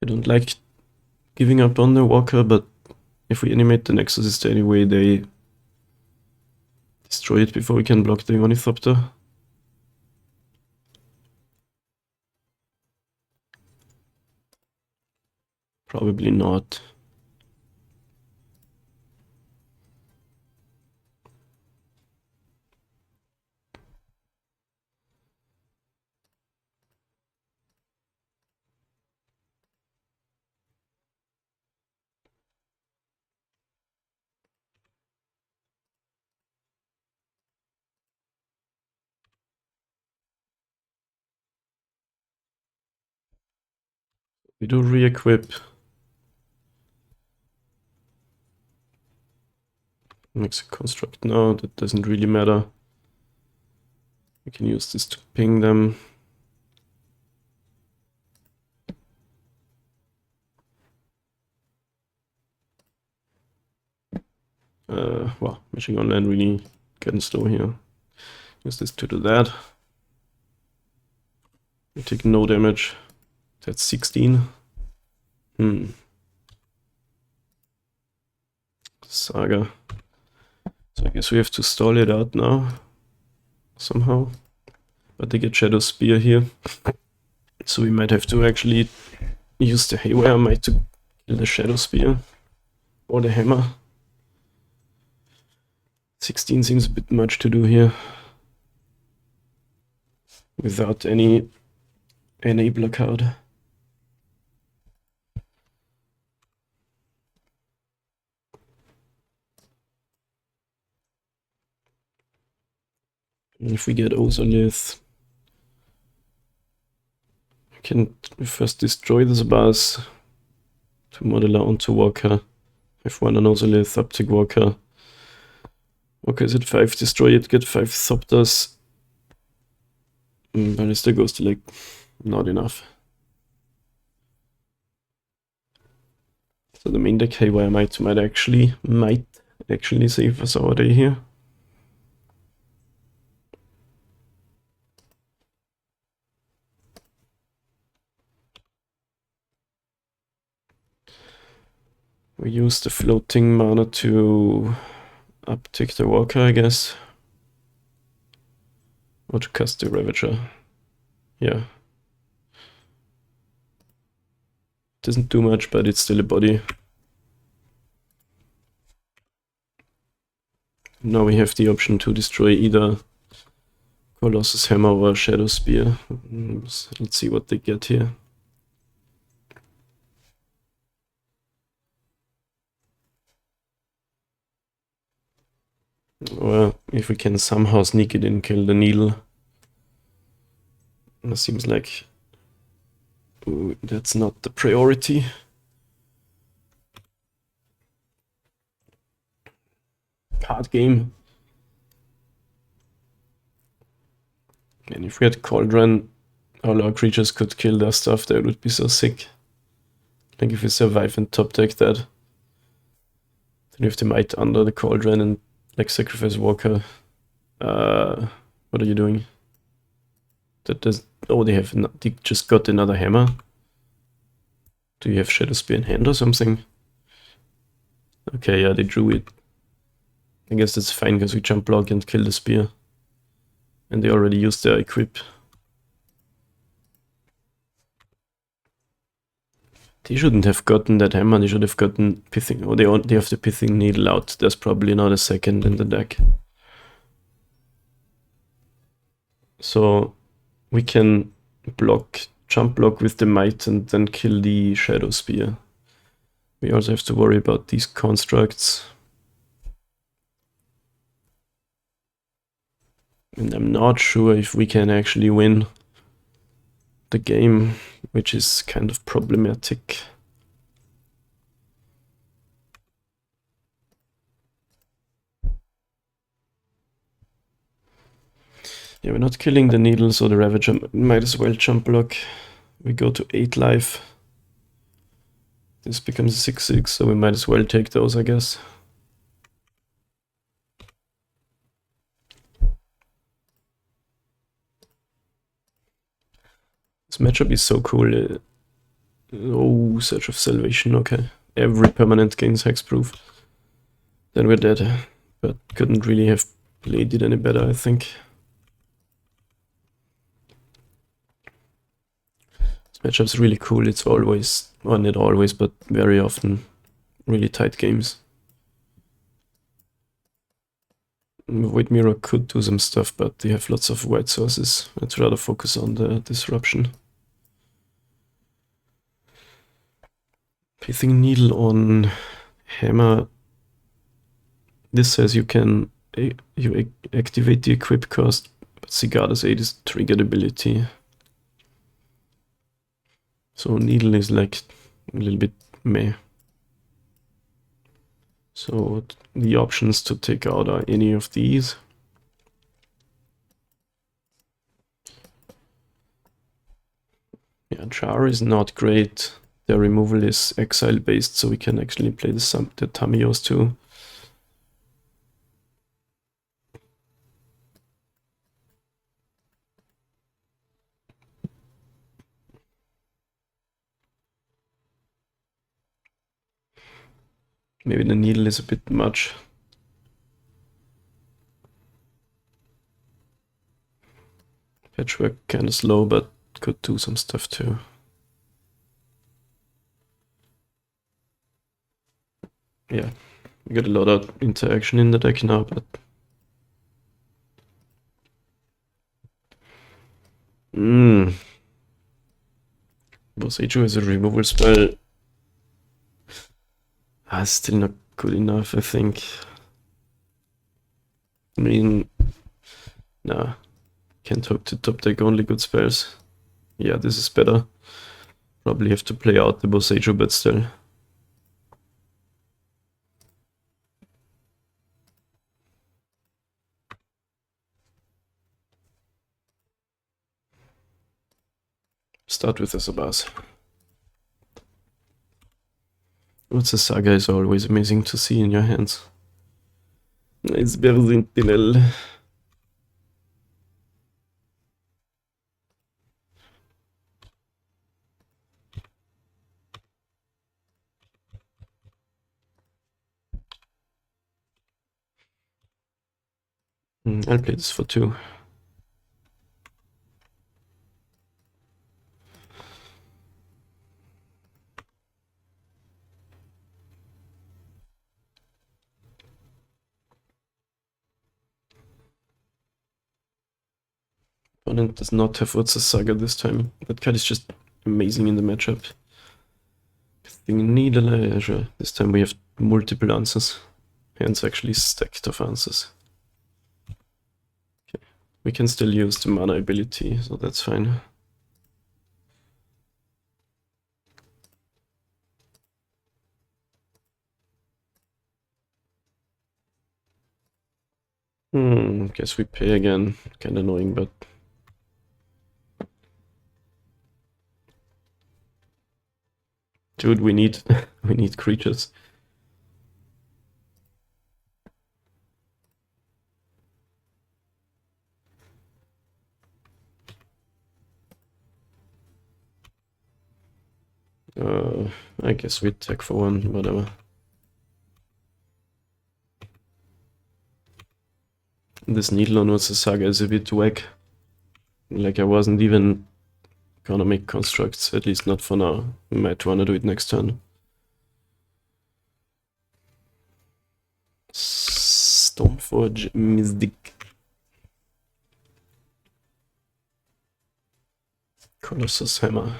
I don't like giving up on the Walker, but if we animate the Nexus anyway, they destroy it before we can block the Ornithopter. Probably not. We do re-equip. Makes a construct now, that doesn't really matter. We can use this to ping them. Well, machine on land really getting slow here. Use this to do that. We take no damage. That's 16. Saga. So I guess we have to stall it out now. Somehow. But they get Shadow Spear here. So we might have to actually use the Haywire Might to kill the Shadow Spear. Or the Hammer. 16 seems a bit much to do here. Without any enabler card. And if we get Ozolith, we can first destroy this bus to Modeler onto Walker. Have one on Ozolith, uptick Walker. Okay, is it 5? Destroy it, get 5 Thopters. Ballista goes to like not enough. So the main deck Haywire might actually save us our day here. We use the floating mana to uptick the Walker, I guess. Or to cast the Ravager. Yeah. Doesn't do much, but it's still a body. Now we have the option to destroy either Colossus Hammer or Shadow Spear. Let's see what they get here. Or if we can somehow sneak it in, kill the needle. It seems like that's not the priority. Card game. And if we had Cauldron, all our creatures could kill their stuff. That would be so sick. Like if we survive and top deck that, then we have the Might under the Cauldron and like sacrifice Walker. What are you doing? That does. Oh, they just got another hammer. Do you have Shadow Spear in hand or something? Okay, yeah, they drew it. I guess that's fine because we jump block and kill the spear. And they already used their equip. They shouldn't have gotten that hammer, they should have gotten Pithing. Oh, they have the Pithing Needle out. There's probably not a second in the deck. So we can jump block with the Might and then kill the Shadow Spear. We also have to worry about these constructs. And I'm not sure if we can actually win the game, which is kind of problematic. Yeah, we're not killing the needle, so the Ravager might as well jump block. We go to 8 life. This becomes a 6/6, so we might as well take those, I guess. This matchup is so cool. Oh, Search of Salvation, okay. Every permanent gains hexproof. Then we're dead. But couldn't really have played it any better, I think. This matchup's really cool. It's always, well, not always, but very often really tight games. Void Mirror could do some stuff, but they have lots of white sources. I'd rather focus on the disruption. Pithing Needle on Hammer. This says you can activate the equip cost, but Cigada's 8 is triggered ability. So needle is like a little bit meh. So the options to take out are any of these. Yeah, Jar is not great. Their removal is exile based, so we can actually play the Tamios too. Maybe the needle is a bit much. Patchwork kind of slow, but could do some stuff too. Yeah, we got a lot of interaction in the deck now, but Boseiju is a removal spell. Still not good enough, I think. I mean, nah, can't hope to top deck only good spells. Yeah, this is better. Probably have to play out the Boseiju, but still. Start with the Sabas. What's a Saga is always amazing to see in your hands. It's very sentinel. I'll play this for 2. Opponent does not have What's a Saga this time. That card is just amazing in the matchup. Needle. This time we have multiple answers. Hands actually stacked of answers. Okay. We can still use the mana ability, so that's fine. Guess we pay again. Kinda annoying, but... Dude, we need we need creatures. I guess we attack for 1, whatever. This Needle on What's a Saga is a bit whack. Like, I wasn't even gonna make constructs, at least not for now. We might wanna do it next turn. Stoneforge Mystic. Colossus Hammer.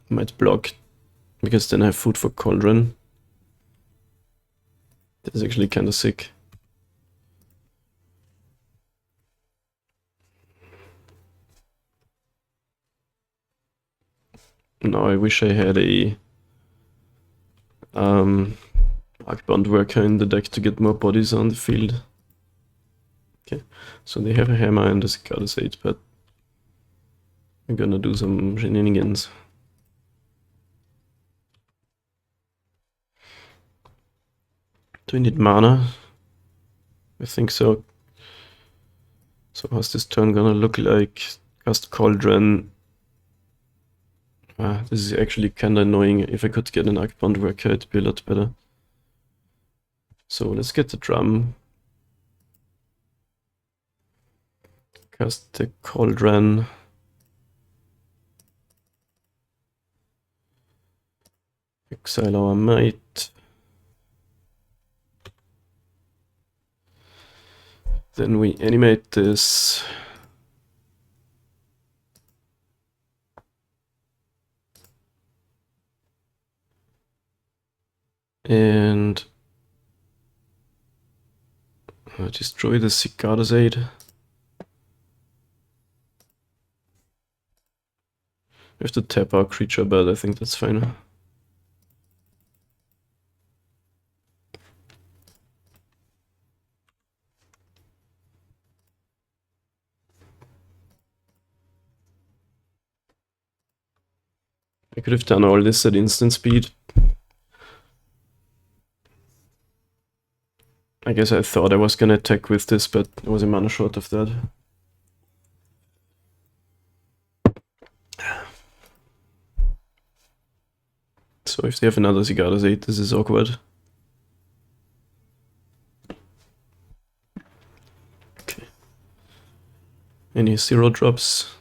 Might block, because then I have food for Cauldron. That's actually kinda sick. Now I wish I had a Arcbound Worker in the deck to get more bodies on the field. Okay, so they have a hammer and a Cicadas 8, but I'm gonna do some shenanigans. Do we need mana? I think so. So how's this turn gonna look like? Cast Cauldron. This is actually kinda annoying. If I could get an Arcbound Worker, it'd be a lot better. So let's get the drum. Cast the Cauldron. Exile our Might. Then we animate this. And destroy the Cicada's Aid. We have to tap our creature, but I think that's fine. I could have done all this at instant speed. I guess I thought I was gonna attack with this, but I was a mana short of that. So if they have another Cicada's 8, this is awkward. Okay. Any 0 drops?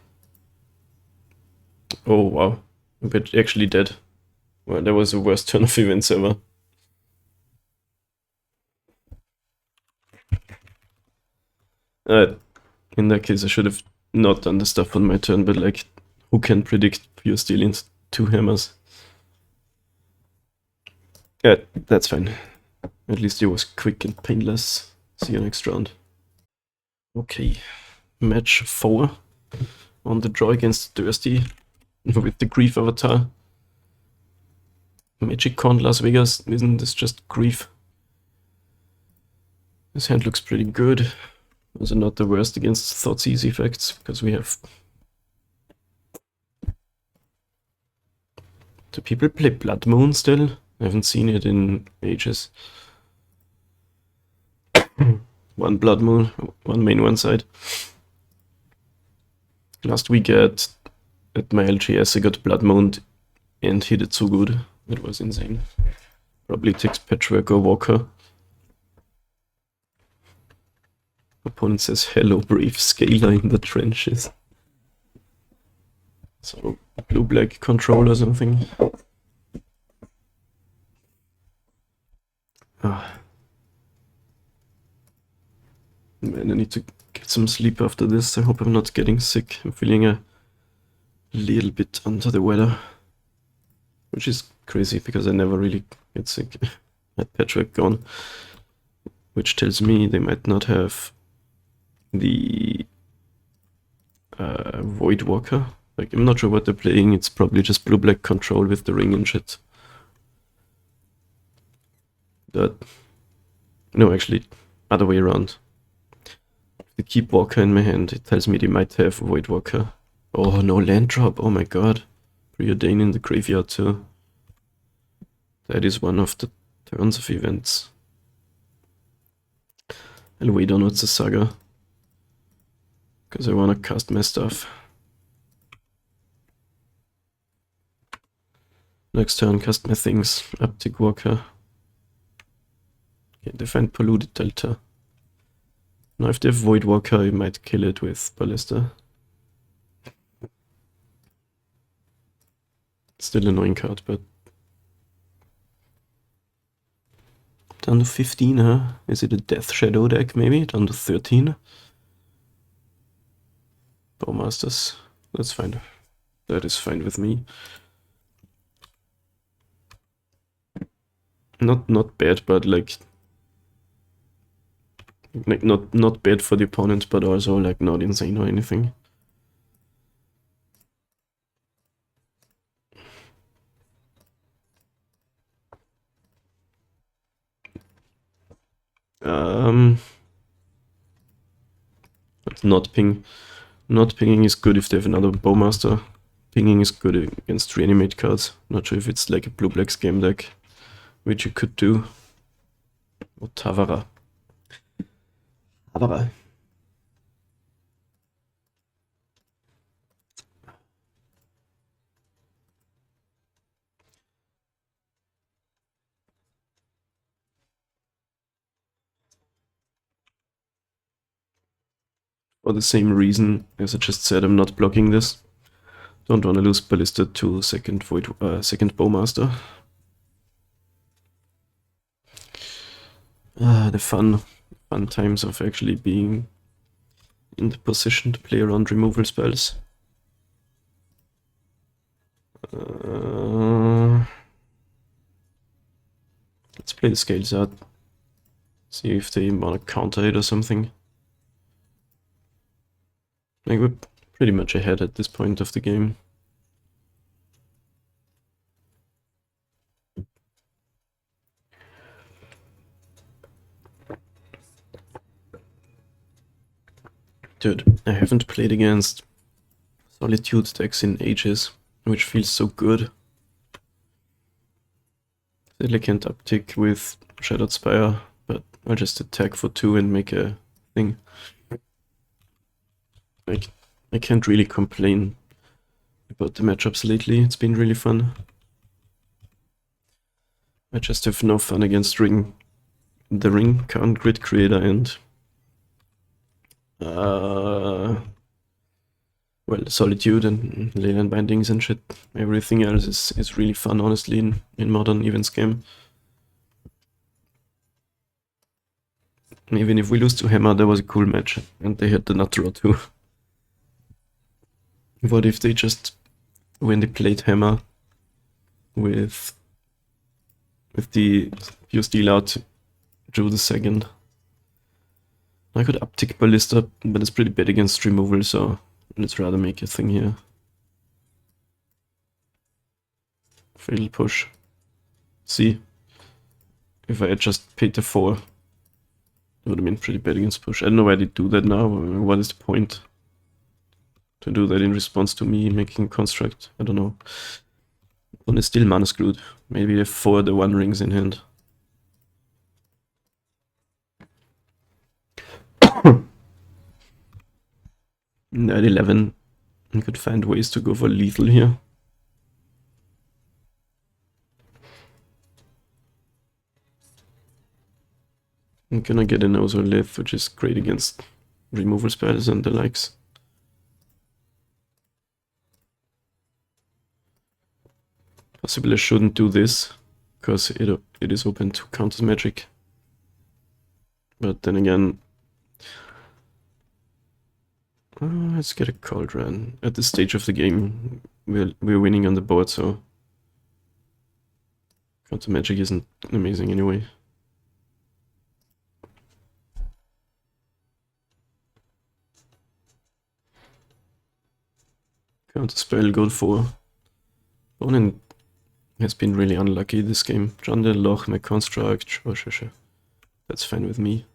Oh wow, but actually dead. Well, that was the worst turn of events ever. In that case, I should have not done the stuff on my turn, but like, who can predict pure stealing 2 hammers? Yeah, that's fine. At least it was quick and painless. See you next round. Okay, match 4 on the draw against Thirsty with the Grief Avatar. Magic Con Las Vegas, isn't this just Grief? This hand looks pretty good. Also not the worst against Thoughtseize effects, because we have... Do people play Blood Moon still? I haven't seen it in ages. One Blood Moon, one main, one side. Last week at my LGS I got Blood Mooned and hit it so good. It was insane. Probably takes Patchwork or Walker. Opponent says, hello brave scaler in the trenches. So, blue-black control or something. Man, I need to get some sleep after this. I hope I'm not getting sick. I'm feeling a little bit under the weather. Which is crazy, because I never really get sick. I had Patchwork gone. Which tells me they might not have the Void Walker. Like, I'm not sure what they're playing. It's probably just blue-black control with the ring and shit. That... No, actually, other way around. The Keep Walker in my hand, it tells me they might have Void Walker. Oh, no land drop, oh my god. Preordain in the graveyard too. That is one of the turns of events. I'll wait on Utsa Saga. Because I wanna cast my stuff. Next turn, cast my things. Uptick Walker. Okay, defend Polluted Delta. Now if they have Void Walker, I might kill it with Ballista. Still annoying card, but... Down to 15, huh? Is it a Death Shadow deck, maybe? Down to 13? Bowmasters. That's fine. That is fine with me. Not bad, but like not bad for the opponent, but also like not insane or anything. Not ping. Not pinging is good if they have another Bowmaster. Pinging is good against reanimate cards. Not sure if it's like a blue-black scam deck, which you could do. Or Tavara. Tavara. For the same reason as I just said, I'm not blocking this. Don't want to lose Ballista to second Bowmaster. The fun times of actually being in the position to play around removal spells. Play the scales out. See if they wanna counter it or something. Like, we're pretty much ahead at this point of the game. Dude, I haven't played against Solitude decks in ages, which feels so good. Still I can't uptick with Shadowed Spire, but I'll just attack for 2 and make a thing. Like, I can't really complain about the matchups lately, it's been really fun. I just have no fun against the Ring, Current Grid Creator and well, Solitude and Leyland Bindings and shit. Everything else is really fun, honestly, in modern events game. And even if we lose to Hammer, that was a cool match, and they had the nut draw too. What if they just, when they played Hammer with the pure steal out, drew the second? I could uptick Ballista, but it's pretty bad against removal, so let's rather make a thing here. Fatal push. See, if I had just paid the 4, it would have been pretty bad against push. I don't know why they do that now. What is the point to do that in response to me making construct? I don't know. One is still mana screwed. Maybe if 4 the 1 rings in hand. At 11, I could find ways to go for lethal here. I'm gonna get an Ozolith, which is great against removal spells and the likes. Possibly I shouldn't do this, because it is open to counter magic. But then again, let's get a Cauldron. At this stage of the game, we're winning on the board, so counter magic isn't amazing anyway. Counter spell, go 4. Opponent has been really unlucky this game. John the Loch, my construct, sure. That's fine with me.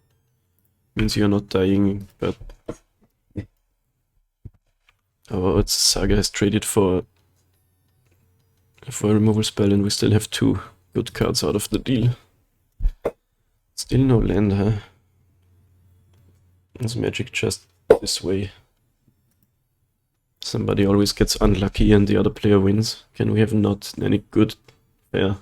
Means you're not dying, but our Saga has traded for a removal spell and we still have 2 good cards out of the deal. Still no land, huh? It's magic just this way. Somebody always gets unlucky and the other player wins. Can we have not any good, fair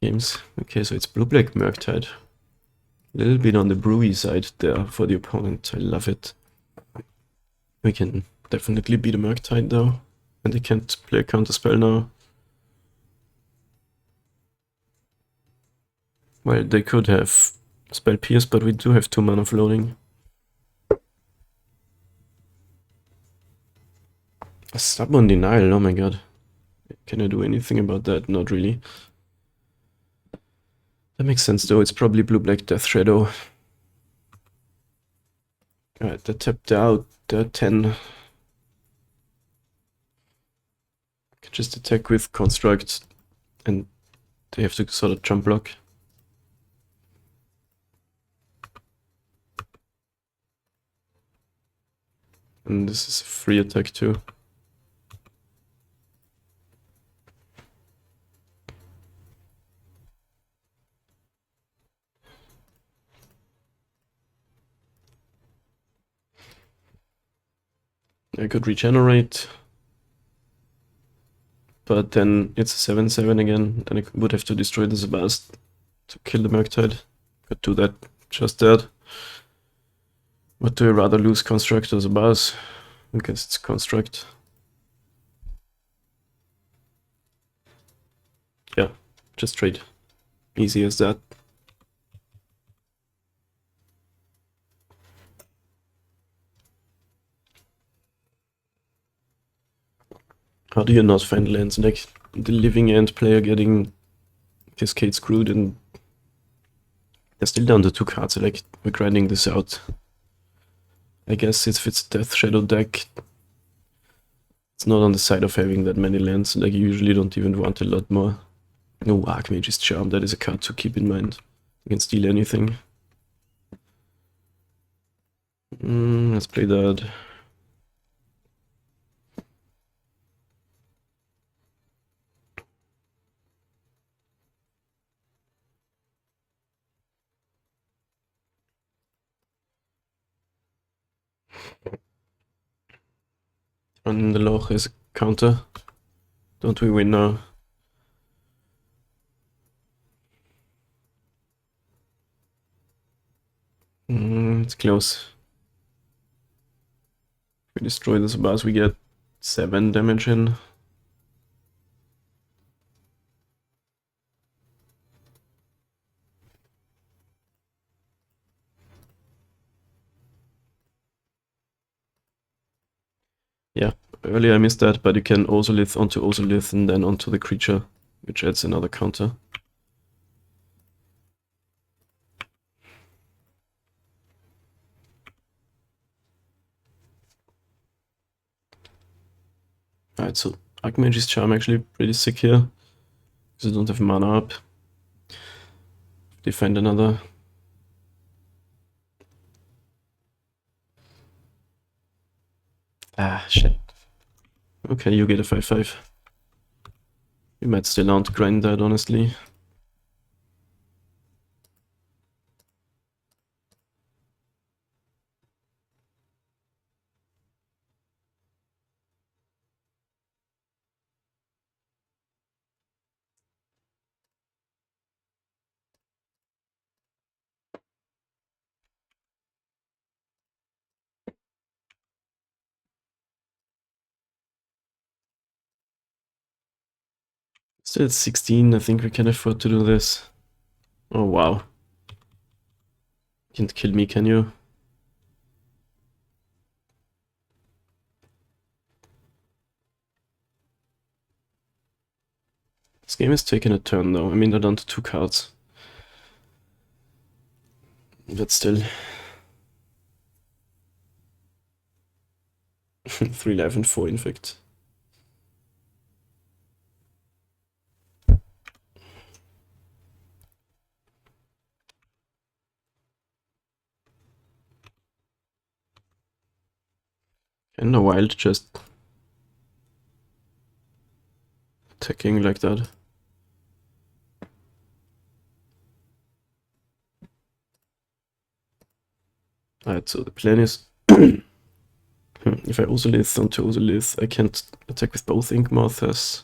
games? Okay, so it's blue-black Murktide. A little bit on the brewy side there for the opponent. I love it. We can definitely beat a Murktide though. And they can't play a counterspell now. Well, they could have Spell Pierce, but we do have 2 mana floating. A Stubborn Denial, oh my god. Can I do anything about that? Not really. That makes sense though, it's probably blue-black Death Shadow. Alright, they tapped out, they're 10. Can just attack with Construct and they have to sort of jump block. And this is a free attack too. I could regenerate, but then it's a 7/7 again, and I would have to destroy the Zabast to kill the Murktide. Could do that, just that. What do I rather lose, Construct or Zabaz? I guess it's Construct. Yeah, just trade. Easy as that. How do you not find lands? Like the Living End player getting Cascade screwed, and they're still down to 2 cards. Like, we're grinding this out. I guess if it's Death Shadow deck, it's not on the side of having that many lands. Like, you usually don't even want a lot more. No, Archmage's Charm, that is a card to keep in mind. You can steal anything. Let's play that. On the Loch is a counter. Don't we win now? It's close. If we destroy this bars, we get 7 damage in. Yeah, earlier I missed that, but you can Ozolith onto Ozolith and then onto the creature, which adds another counter. Alright, so Archmage's Charm actually pretty sick here, because I don't have mana up. Defend another. Ah, shit. Okay, you get a 5/5. You might still outgrind that, honestly. Still at 16, I think we can afford to do this. Oh wow. Can't kill me, can you? This game is taking a turn though. I mean, they're down to 2 cards. But still. 3 life and 4 infect. And a wild just attacking like that. Alright, so the plan is if I Ozolith onto Ozolith, I can't attack with both Ink Moths.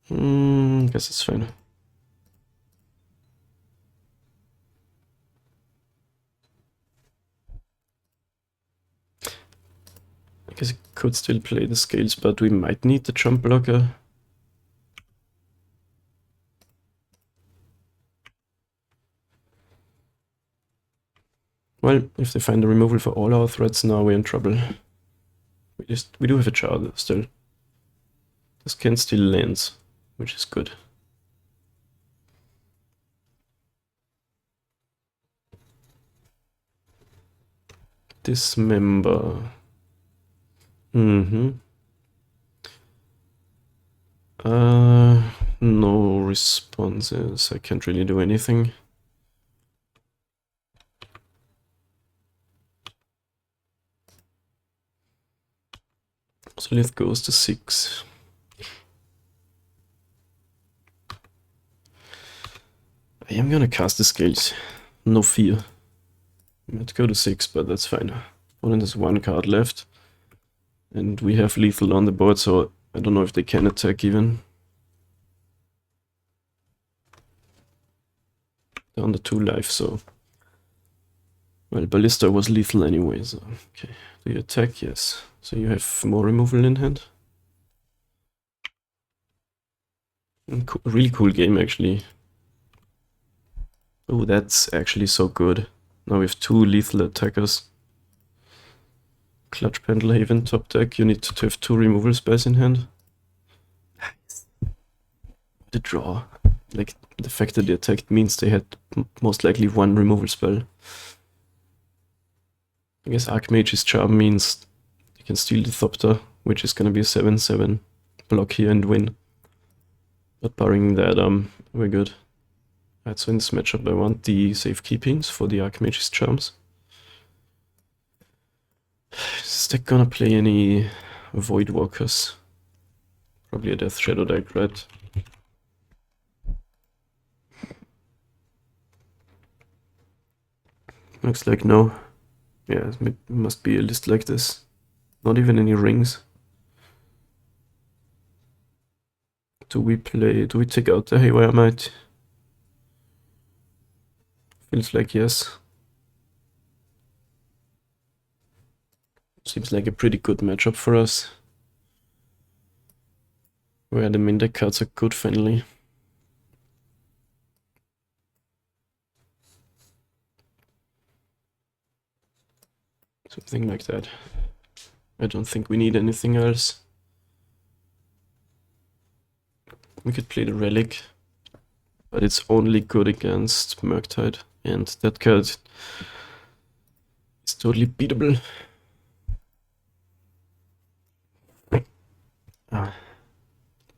Guess it's fine. I guess I could still play the scales, but we might need the jump blocker. Well, if they find a removal for all our threats, now we're in trouble. We do have a jar still. This can still lands, which is good. Dismember. No responses. I can't really do anything. So Lith goes to 6. I am gonna cast the scales. No fear. I might go to 6, but that's fine. Only there's 1 card left. And we have lethal on the board, so I don't know if they can attack even. They're under 2 life, so... Well, Ballista was lethal anyway, so... Okay, do you attack? Yes. So you have more removal in hand? Really cool game, actually. Oh, that's actually so good. Now we have 2 lethal attackers. Clutch Pendlehaven top deck, you need to have 2 removal spells in hand. The draw. Like, the fact that they attacked means they had most likely 1 removal spell. I guess Archmage's Charm means they can steal the Thopter, which is gonna be a 7/7 block here and win. But barring that, we're good. Alright, so in this matchup I want the safekeepings for the Archmage's Charms. Is this deck gonna play any Void Walkers? Probably a Death Shadow deck, right? Looks like no. Yeah, it must be a list like this. Not even any rings. Do we take out the Haywire Might? Feels like yes. Seems like a pretty good matchup for us. Where the main deck cards are good finally. Something like that. I don't think we need anything else. We could play the Relic, but it's only good against Murktide, and that card is totally beatable.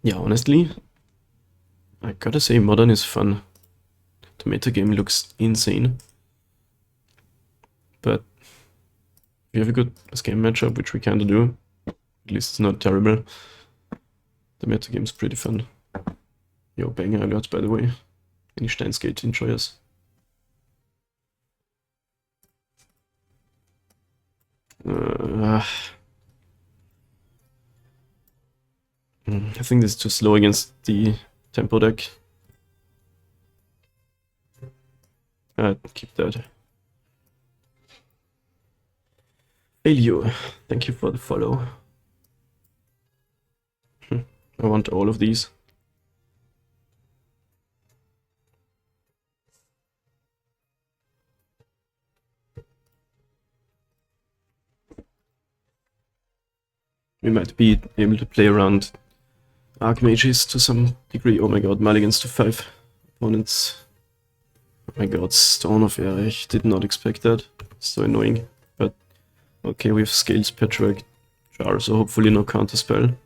Yeah, honestly, I gotta say Modern is fun. The metagame looks insane. But if you have a good game matchup, which we kinda do, at least it's not terrible, the metagame's pretty fun. Yo, banger alert, by the way. Any Steinsgate enjoyers? I think this is too slow against the tempo deck. Keep that. Failure, thank you for the follow. I want all of these. We might be able to play around Archmages to some degree. Oh my god, mulligans to 5 opponents. Oh my god, Stone of Erech. Did not expect that. So annoying. But okay, we have Scales, Patchwork, Jar, so hopefully no counterspell.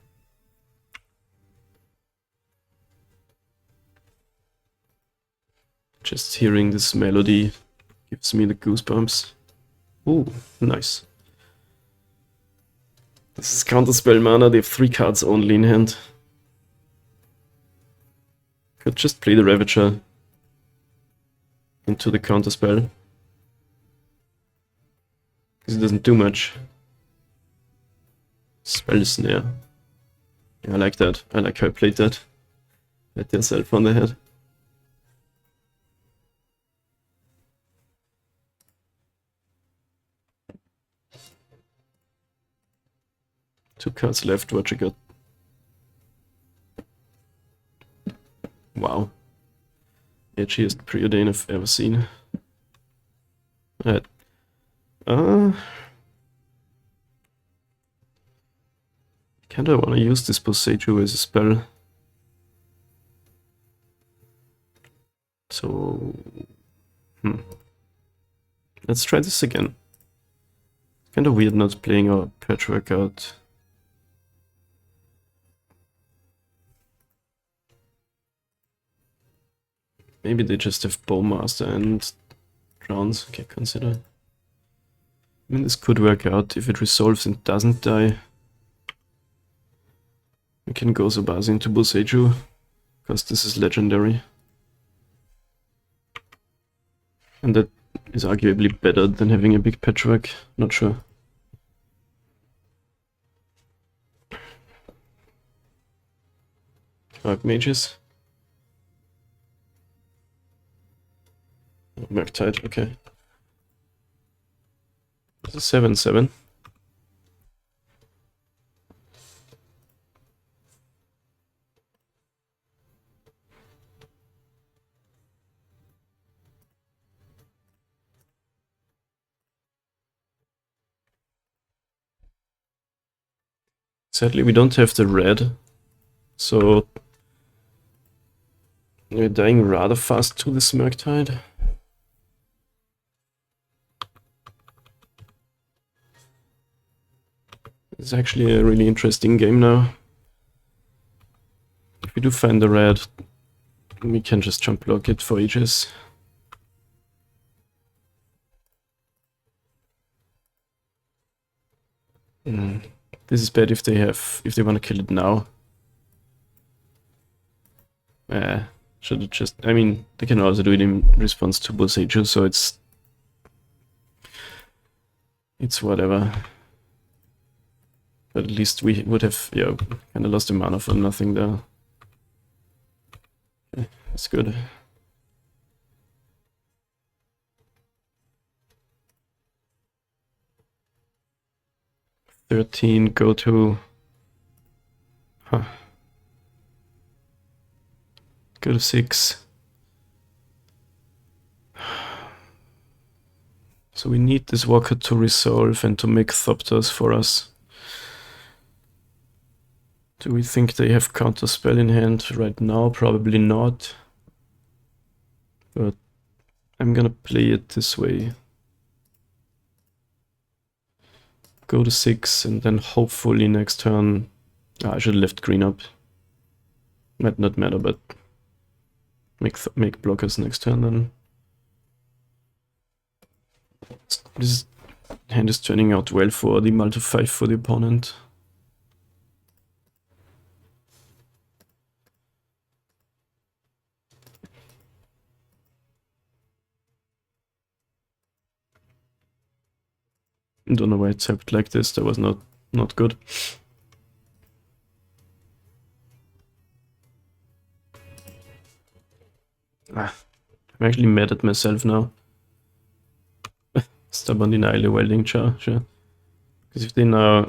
Just hearing this melody gives me the goosebumps. Ooh, nice. This is counterspell mana, they have 3 cards only in hand. Could just play the Ravager into the counterspell. Because it doesn't do much. Spell Snare. Yeah, I like that. I like how I played that. Let yourself on the head. Two cards left, what you got? Wow. Edgiest Preordain I've ever seen. Alright. Kinda wanna use this Boseiju as a spell. So... Let's try this again. Kinda weird not playing our Patchwork out. Maybe they just have Bowmaster and Drowns. Okay, consider. I mean, this could work out if it resolves and doesn't die. We can go Zobazi into Boseiju, because this is legendary. And that is arguably better than having a big Patchwork, not sure. Archmages. Murktide, okay. It's a 7/7. Sadly, we don't have the red, so we're dying rather fast to the Murktide. It's actually a really interesting game now. If we do find the red, we can just jump block it for ages. This is bad if they want to kill it now. Should it just... I mean, they can also do it in response to Boseiju, so it's whatever. But at least we would have, yeah, kind of lost the mana for nothing there. Okay, that's good. $13, go to... Huh. Go to 6. So we need this Walker to resolve and to make Thopters for us. Do we think they have Counterspell in hand right now? Probably not. But I'm gonna play it this way. Go to 6 and then hopefully next turn... I should have left green up. Might not matter, but make blockers next turn then. This hand is turning out well for the multi 5 for the opponent. I don't know why it's helped like this. That was not good. I'm actually mad at myself now. Stubborn denial the welding jar, sure. Because if they now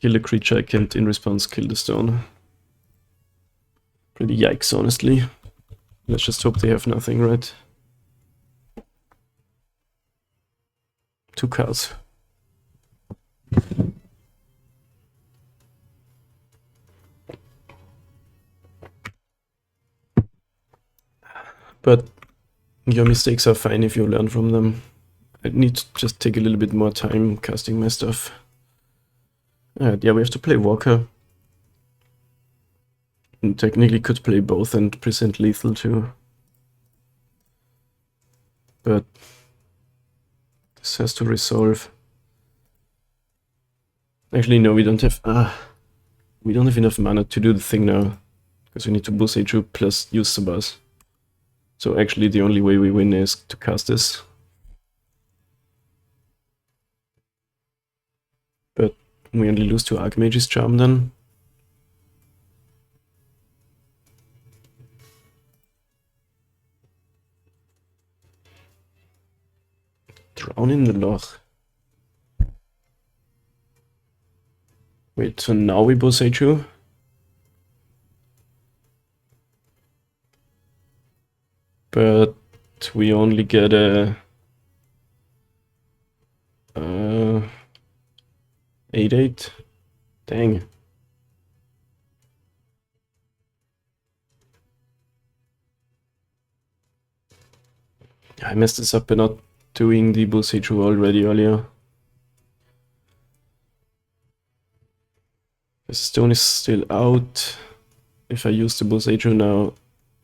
kill a creature, I can't in response kill the stone. Pretty yikes, honestly. Let's just hope they have nothing, right? 2 cards. But your mistakes are fine if you learn from them. I need to just take a little bit more time casting my stuff. Yeah, we have to play Walker. And technically could play both and present lethal too. But this has to resolve. Actually, no, we don't have enough mana to do the thing now. Because we need to Boseiju plus use the buzz. So actually the only way we win is to cast this. But we only lose to Archmage's Charm then. Drown in the Loch. Wait, so now we Boseiju? But we only get a 8/8. Dang. I messed this up by not doing the Boseiju already earlier. The stone is still out. If I use the Boseiju now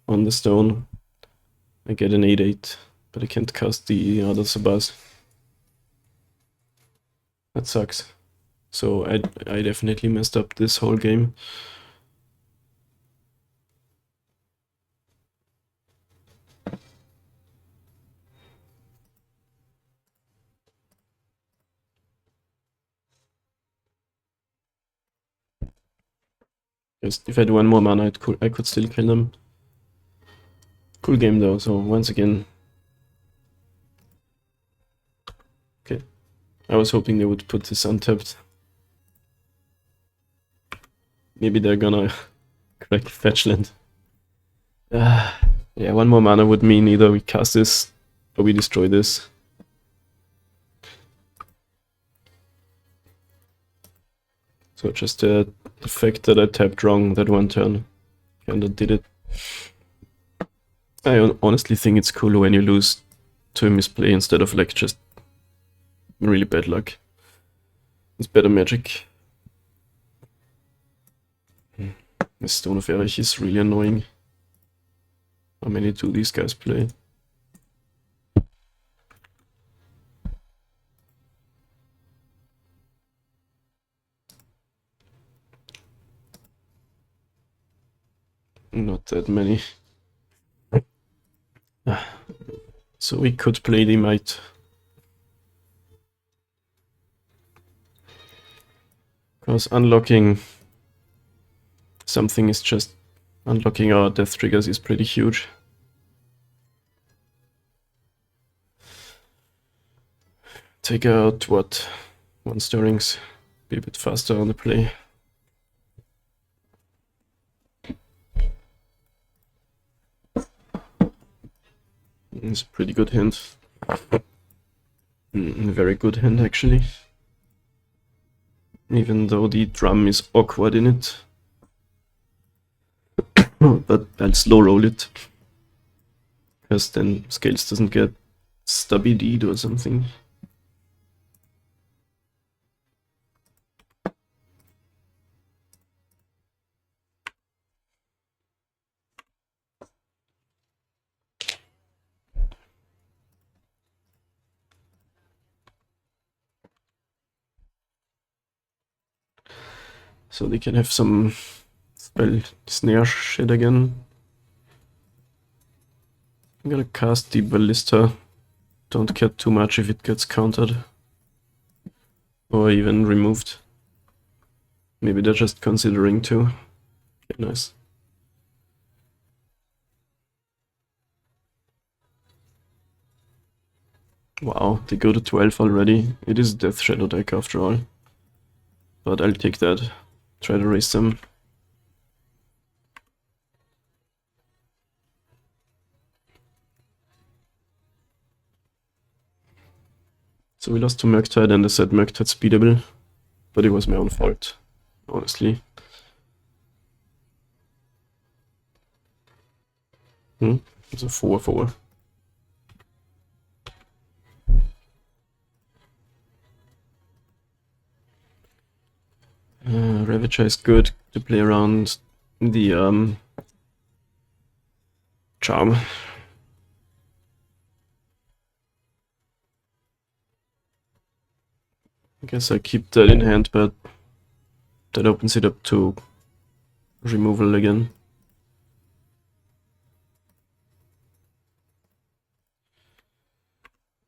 on the stone, I get an 8/8, but I can't cast the other Sabaz. That sucks. So I definitely messed up this whole game. Just if I had one more mana, I could still kill them. Cool game though, so once again. Okay. I was hoping they would put this untapped. Maybe they're gonna crack Fetchland. Yeah, one more mana would mean either we cast this or we destroy this. So just the fact that I tapped wrong that one turn kinda did it. I honestly think it's cool when you lose to a misplay instead of like just really bad luck. It's better magic. The Stone of Erich is really annoying. How many do these guys play? Not that many. So we could play the Might. Because unlocking something is just... Unlocking our death triggers is pretty huge. Take out, what? 1 stirrings. Be a bit faster on the play. It's a pretty good hand. A very good hand, actually. Even though the drum is awkward in it. But I'll slow roll it. Because then Scales doesn't get stubby deed or something. So they can have some spell snare shit again. I'm gonna cast the Ballista. Don't care too much if it gets countered. Or even removed. Maybe they're just considering to. Okay, nice. Wow, they go to 12 already. It is Death Shadow deck after all. But I'll take that. Try to raise them. So we lost to Murktide and I said Murktide speedable. But it was my own fault, honestly. It's a 4/4. Ravager is good to play around the charm. I guess I keep that in hand, but that opens it up to removal again.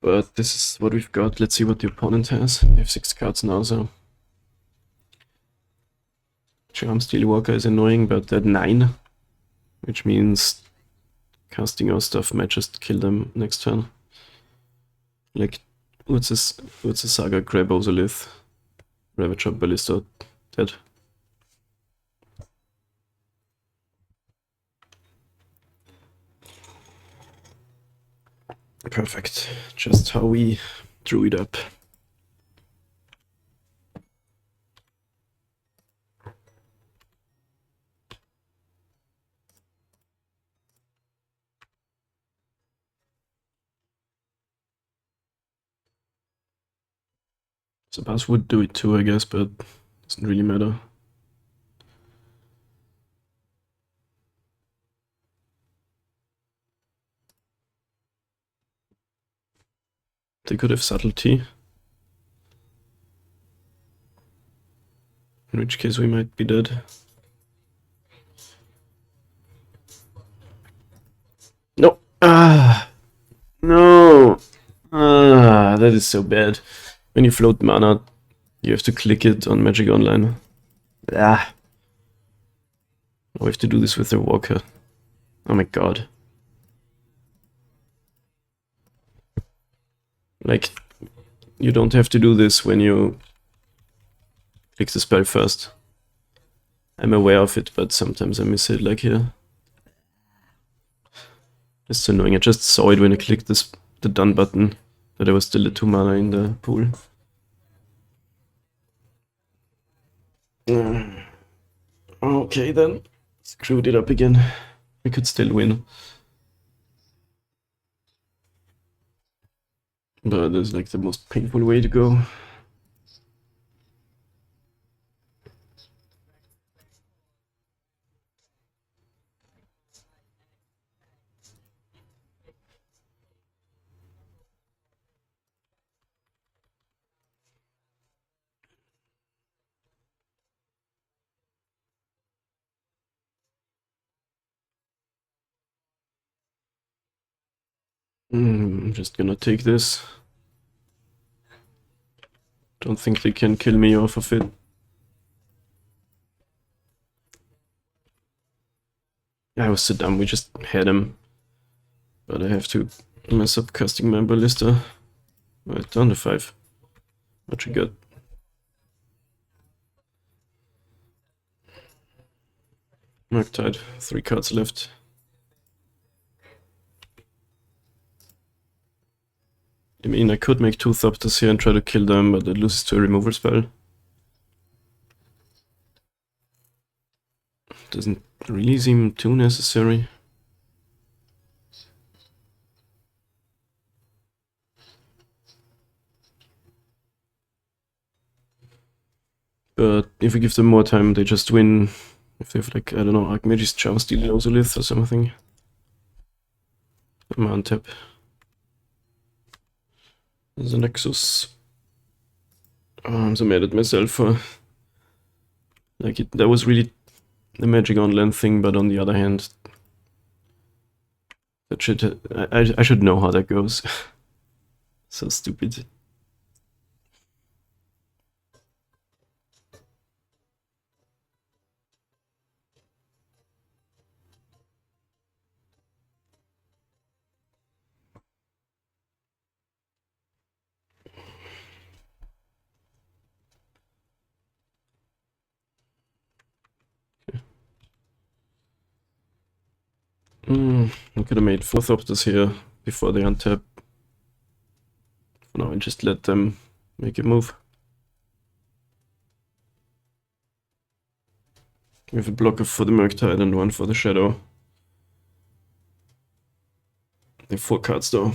But this is what we've got. Let's see what the opponent has. They have 6 cards now, so... Charm Steelwalker is annoying, but that 9, which means casting our stuff might just kill them next turn. Like, what's a Saga, Grab Ozolith, Ravager, Ballista, dead. Perfect. Just how we drew it up. Sabas would do it too, I guess, but it doesn't really matter. They could have subtlety. In which case we might be dead. No! Ah! No! Ah, that is so bad. When you float mana, you have to click it on Magic Online. Ah! Now we have to do this with the Walker. Oh my god. Like, you don't have to do this when you click the spell first. I'm aware of it, but sometimes I miss it, like here. It's annoying. I just saw it when I clicked the done button, that there was still the 2 mana in the pool. Okay then, screwed it up again. We could still win. But this is like the most painful way to go. I'm just gonna take this. Don't think they can kill me off of it. I was so dumb, we just had him. But I have to mess up casting my ballista. Right, down to 5. What you got? Riptide, 3 cards left. I mean, I could make 2 Thopters here and try to kill them, but it loses to a removal spell. Doesn't really seem too necessary. But if we give them more time, they just win. If they have, like, I don't know, Archmage's Charm Steel Ozolith or something. I'm on tap. There's a Nexus. Oh, I'm so mad at myself for... Like, that was really the magic on land thing, but on the other hand... That should... I should know how that goes. So stupid. I could have made 4 Thopters here before they untap. For now, I just let them make a move. We have a blocker for the Murktide and 1 for the Shadow. They have 4 cards though.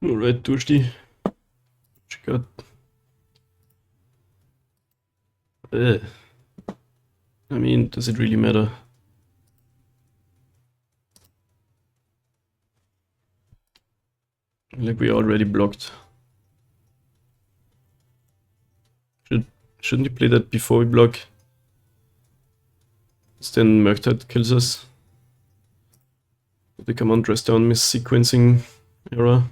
Alright, Dursti. What you got? I mean, does it really matter? Like, we already blocked. Shouldn't you play that before we block? Then Murktide kills us. The command dress down mis-sequencing error.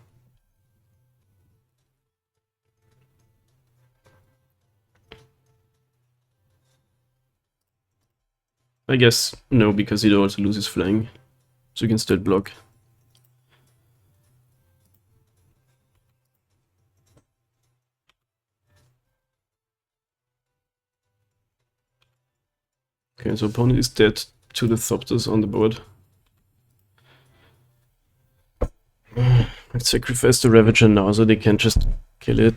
I guess no, because he also loses flying. So you can still block. Okay, so opponent is dead to the Thopters on the board. Let's sacrifice the Ravager now so they can't just kill it.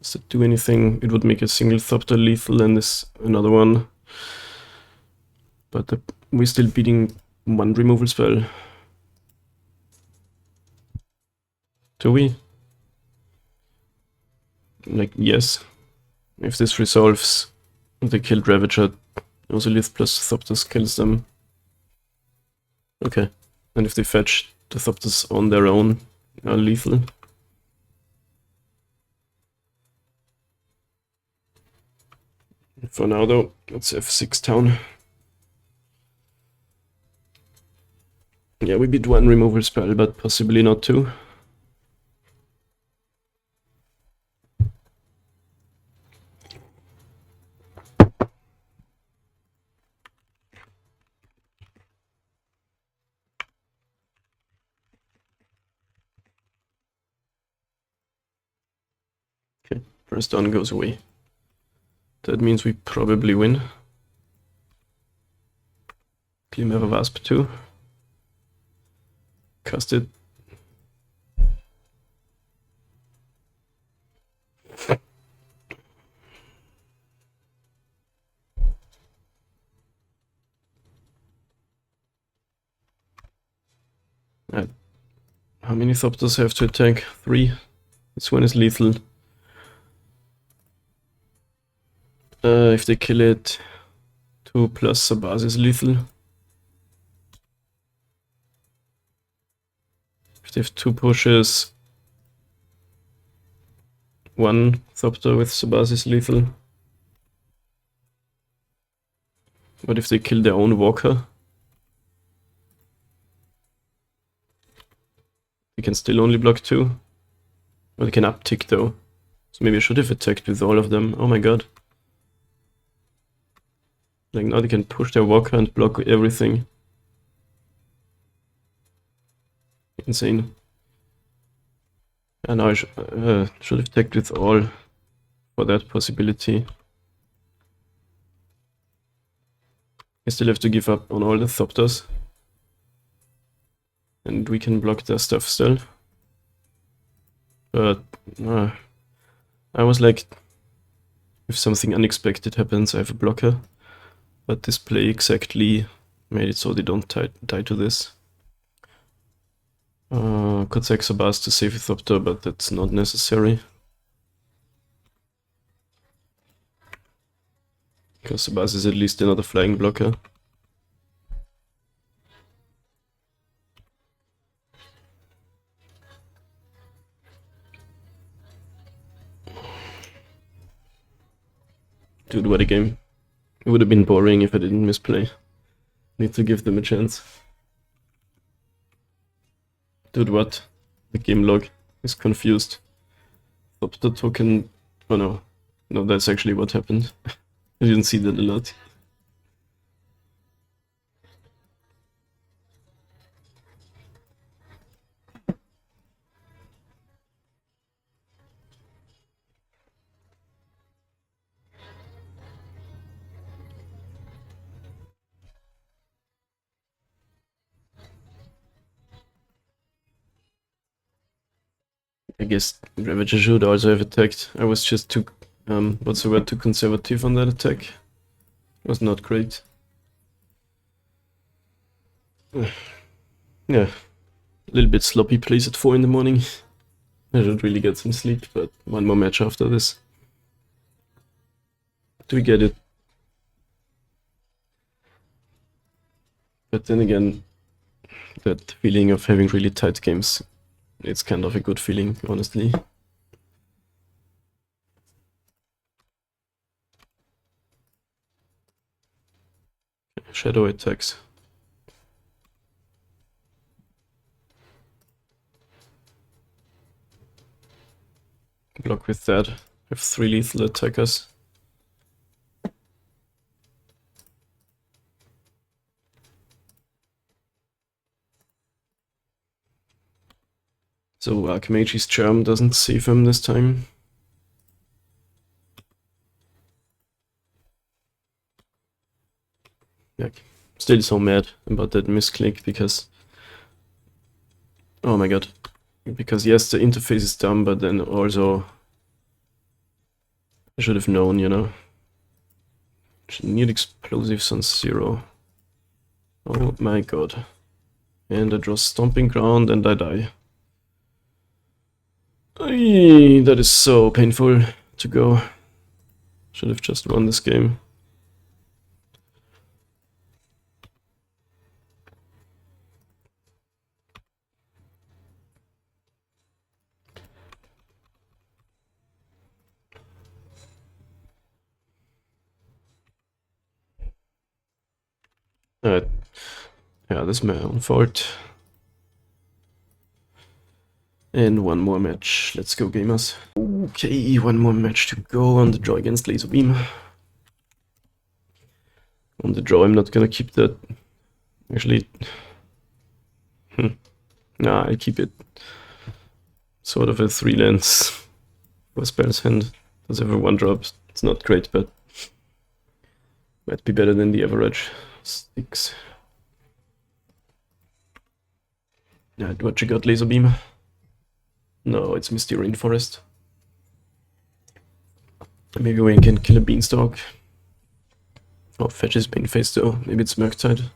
Does that do anything? It would make a single Thopter lethal and this another one. But we're still beating 1 removal spell. Do we? Like, yes. If this resolves, they killed Ravager. Ozolith plus Thopters kills them. Okay. And if they fetch the Thopters on their own, are lethal. For now though, let's F6 town. Yeah, we beat one removal spell, but possibly not two. Okay, first dawn goes away. That means we probably win. Glimmer of Wasp too. Cast it. How many Thopters have to attack? 3. This one is lethal. If they kill it, 2 plus Sabaz is lethal. If they have 2 pushes, 1 Thopter with Sabaz is lethal. What if they kill their own walker? They can still only block 2. Or they can uptick though. So maybe I should have attacked with all of them. Oh my god. Like now they can push their walker and block everything. Insane. And now I should have attacked with all for that possibility. I still have to give up on all the Thopters. And we can block their stuff still. But I was like, if something unexpected happens, I have a blocker. But this play exactly made it so they don't die to this. Could sack Sabaz to save a Thopter, but that's not necessary. Because Sabaz is at least another flying blocker. Dude, what a game. It would have been boring if I didn't misplay. Need to give them a chance. Dude, what? The game log is confused. Thopter token... Oh no. No, that's actually what happened. I didn't see that alert. I guess Ravager should also have attacked. I was just too, what's the word, too conservative on that attack. It was not great. Yeah, a little bit sloppy plays at 4 in the morning. I should really get some sleep, but one more match after this. Do we get it? But then again, that feeling of having really tight games, it's kind of a good feeling, honestly. Shadow attacks. Block with that. Have 3 lethal attackers. So Archmage's Charm doesn't save him this time. Yeah, still so mad about that misclick because... Oh my god. Because yes, the interface is dumb, but then also... I should have known, you know. Should need explosives on 0. Oh my god. And I draw Stomping Ground and I die. Ay, that is so painful to go. Should have just won this game. Yeah, that's my own fault. And one more match. Let's go, gamers. Okay, one more match to go on the draw against Laser Beam. On the draw, I'm not gonna keep that. Actually, nah, I keep it. Sort of a 3 lands for spells hand. Does have a 1-drop. It's not great, but might be better than the average. 6. Yeah, what you got, Laser Beam? No, it's Misty Rainforest. Maybe we can kill a Beanstalk. Oh, fetch is being faced though. Maybe it's Murktide.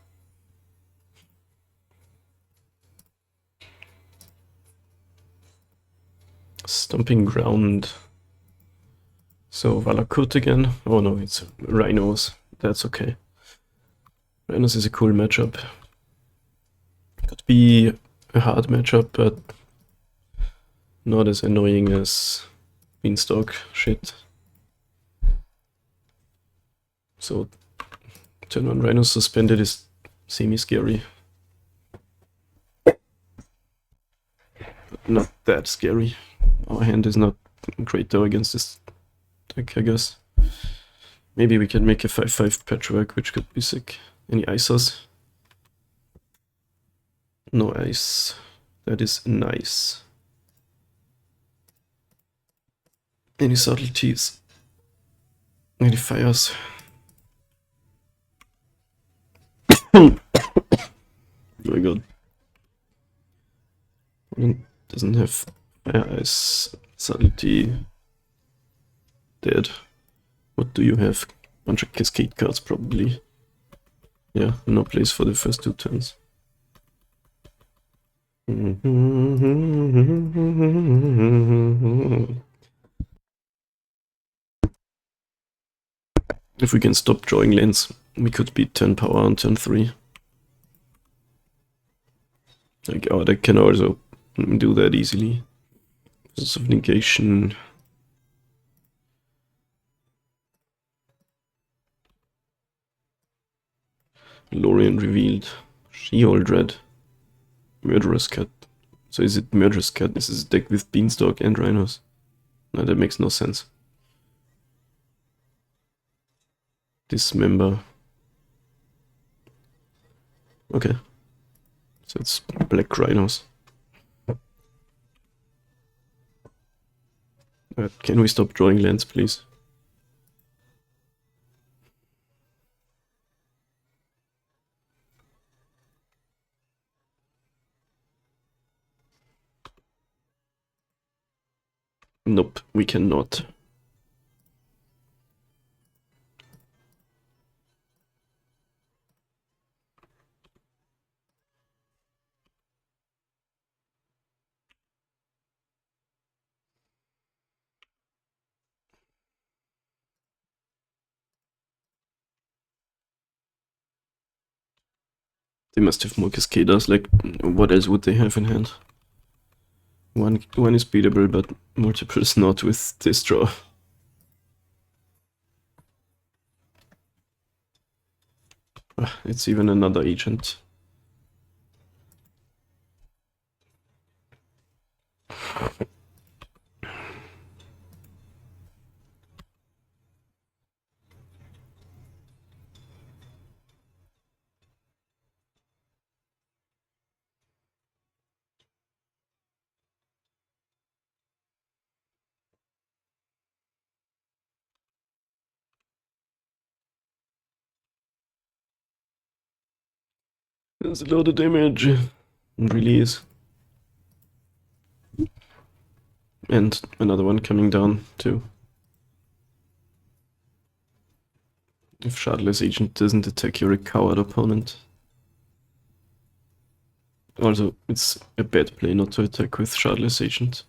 Stomping Ground. So Valakut again. Oh no, it's Rhinos. That's okay. Rhinos is a cool matchup. Could be a hard matchup, but not as annoying as Beanstalk shit. So turn on Rhinos suspended is semi-scary. But not that scary. Our hand is not great though against this deck, I guess. Maybe we can make a 5/5 patchwork, which could be sick. Any ISOs? No ice. That is nice. Any subtleties? Any fires? Oh my god. Doesn't have fire ice subtlety. Dead. What do you have? Bunch of cascade cards probably. Yeah, no place for the first 2 turns. If we can stop drawing lands, we could beat 10 power on turn 3. Like our deck can also do that easily. Source of Negation. Lorien revealed. She-Hole Dread. Murderous Cat. So is it Murderous Cat? This is a deck with Beanstalk and Rhinos. No, that makes no sense. Dismember. Okay. So it's Black Rhinos. Can we stop drawing lands, please? Nope, we cannot. They must have more Cascaders, like, what else would they have in hand? One is beatable, but multiple is not with this draw. It's even another agent. There's a lot of damage. It really is. And another one coming down too. If Shardless Agent doesn't attack your coward opponent. Also, it's a bad play not to attack with Shardless Agent.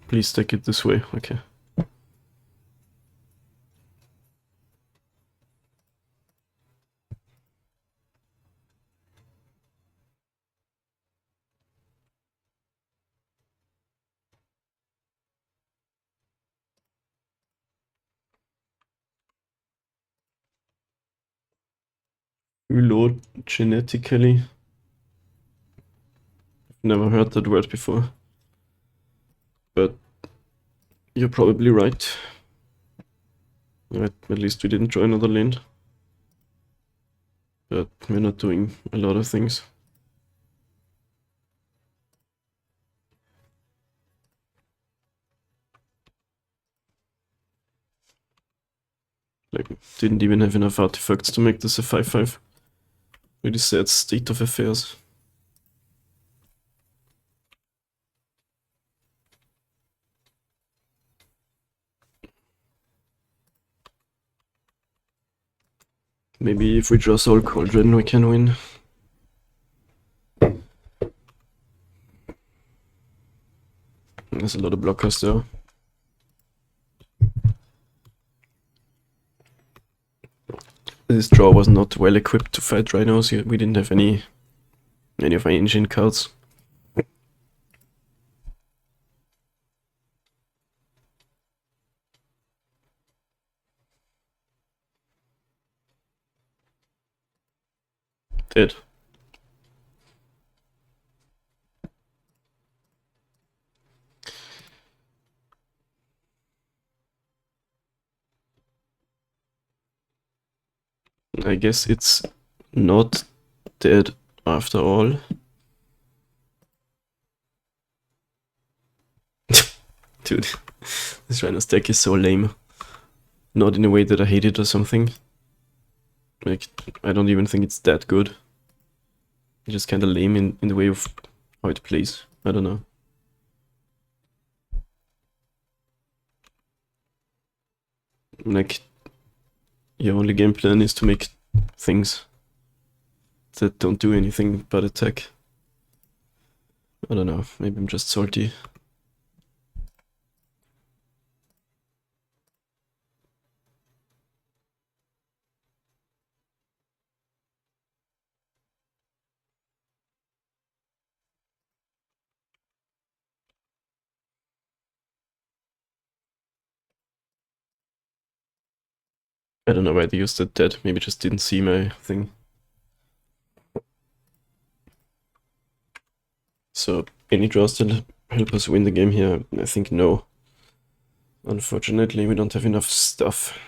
Please stack it this way, okay. Phylogenetically. Never heard that word before. But you're probably right. At least we didn't draw another land. But we're not doing a lot of things. Like, didn't even have enough artifacts to make this a 5/5. Really sad state of affairs. Maybe if we draw Soul Cauldron, we can win. There's a lot of blockers there. This draw was not well equipped to fight Rhinos. We didn't have any of our engine cards. Dead. I guess it's not dead after all. Dude, this Rhinos deck is so lame. Not in a way that I hate it or something. Like, I don't even think it's that good. It's just kinda lame in the way of how it plays. I don't know. Like, your only game plan is to make things that don't do anything but attack. I don't know, maybe I'm just salty. I don't know why they used that dead, maybe just didn't see my thing. So, any draws that help us win the game here? I think no. Unfortunately, we don't have enough stuff.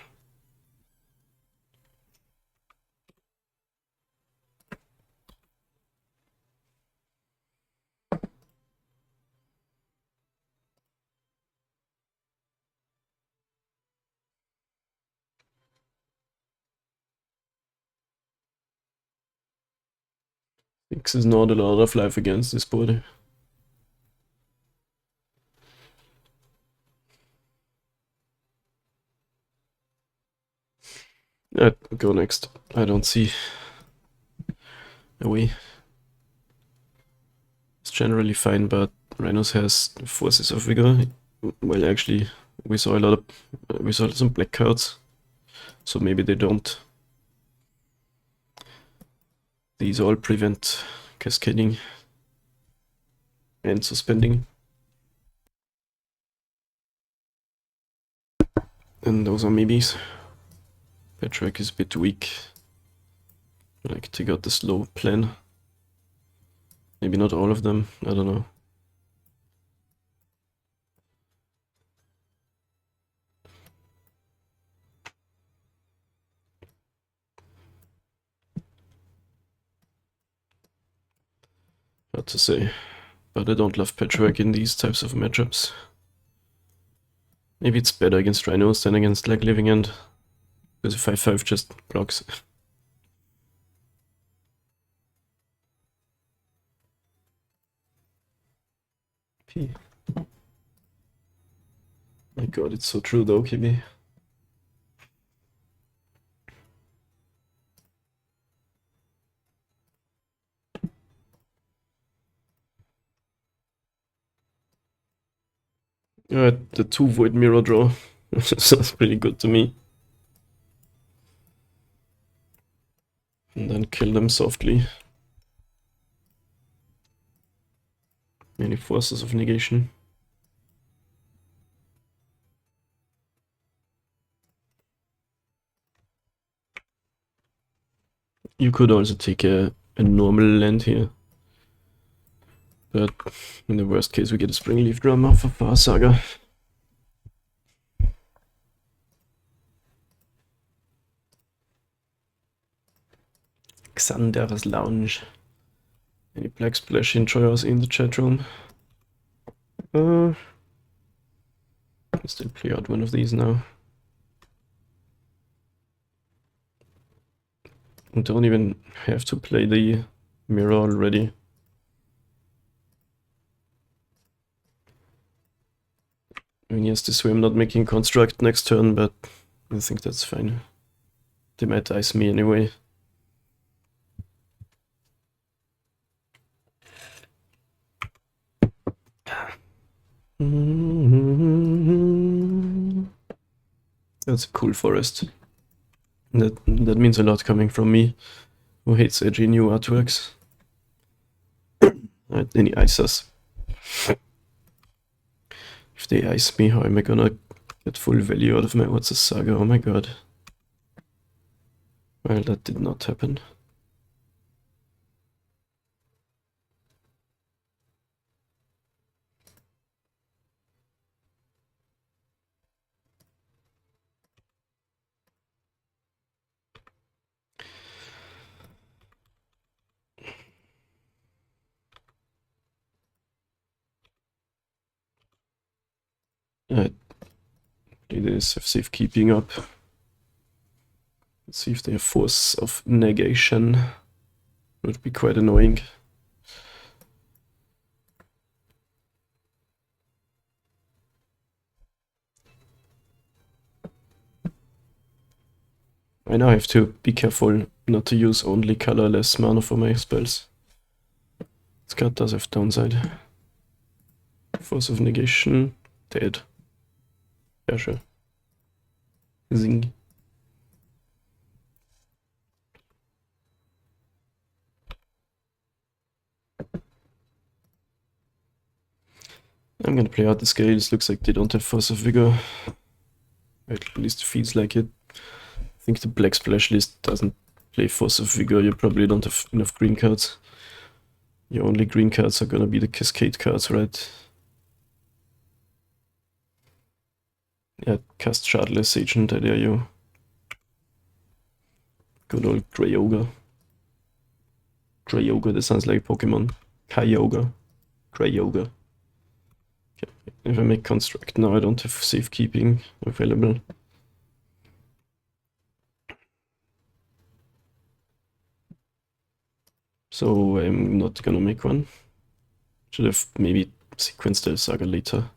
X is not a lot of life against this board. I'd go next. I don't see a way. It's generally fine, but Rhinos has Forces of Vigor. Well, actually, we saw some black cards, so maybe they don't. These all prevent cascading and suspending. And those are maybes. Patchwork is a bit weak. Like, take out the slow plan. Maybe not all of them, I don't know. Hard to say. But I don't love Patchwork in these types of matchups. Maybe it's better against Rhinos than against like Living End. Because a 5/5 just blocks. P. My god, it's so true though, KB. Alright, the 2 Void Mirror draw. Sounds pretty good to me. And then kill them softly. Many Forces of Negation. You could also take a normal land here. But in the worst case we get a Springleaf Drummer for Far Saga. Xander's Lounge. Any Black Splash enjoyers in the chat room? I'll still play out one of these now. I don't even have to play the mirror already. I mean, yes, this way I'm not making construct next turn, but I think that's fine. They might ice me anyway. That's a cool forest. That means a lot coming from me, who hates edgy new artworks. Alright, any ice us. If they ice me, how am I gonna get full value out of my What's a Saga? Oh my god. Well, that did not happen. Play this, have safekeeping up. Let's see if they have Force of Negation. Would be quite annoying. I now have to be careful not to use only colorless mana for my spells. This card does have downside. Force of Negation, dead. Yeah, sure. Zing. I'm gonna play out the scales. Looks like they don't have Force of Vigor. At least it feels like it. I think the Black Splash list doesn't play Force of Vigor. You probably don't have enough green cards. Your only green cards are gonna be the Cascade cards, right? Yeah, cast Shardless Agent, I dare you. Good old Greyoga. Greyoga, that sounds like a Pokemon. Kyogre. Greyoga. Okay. If I make construct now, I don't have safekeeping available. So I'm not gonna make one. Should have maybe sequenced the Saga later.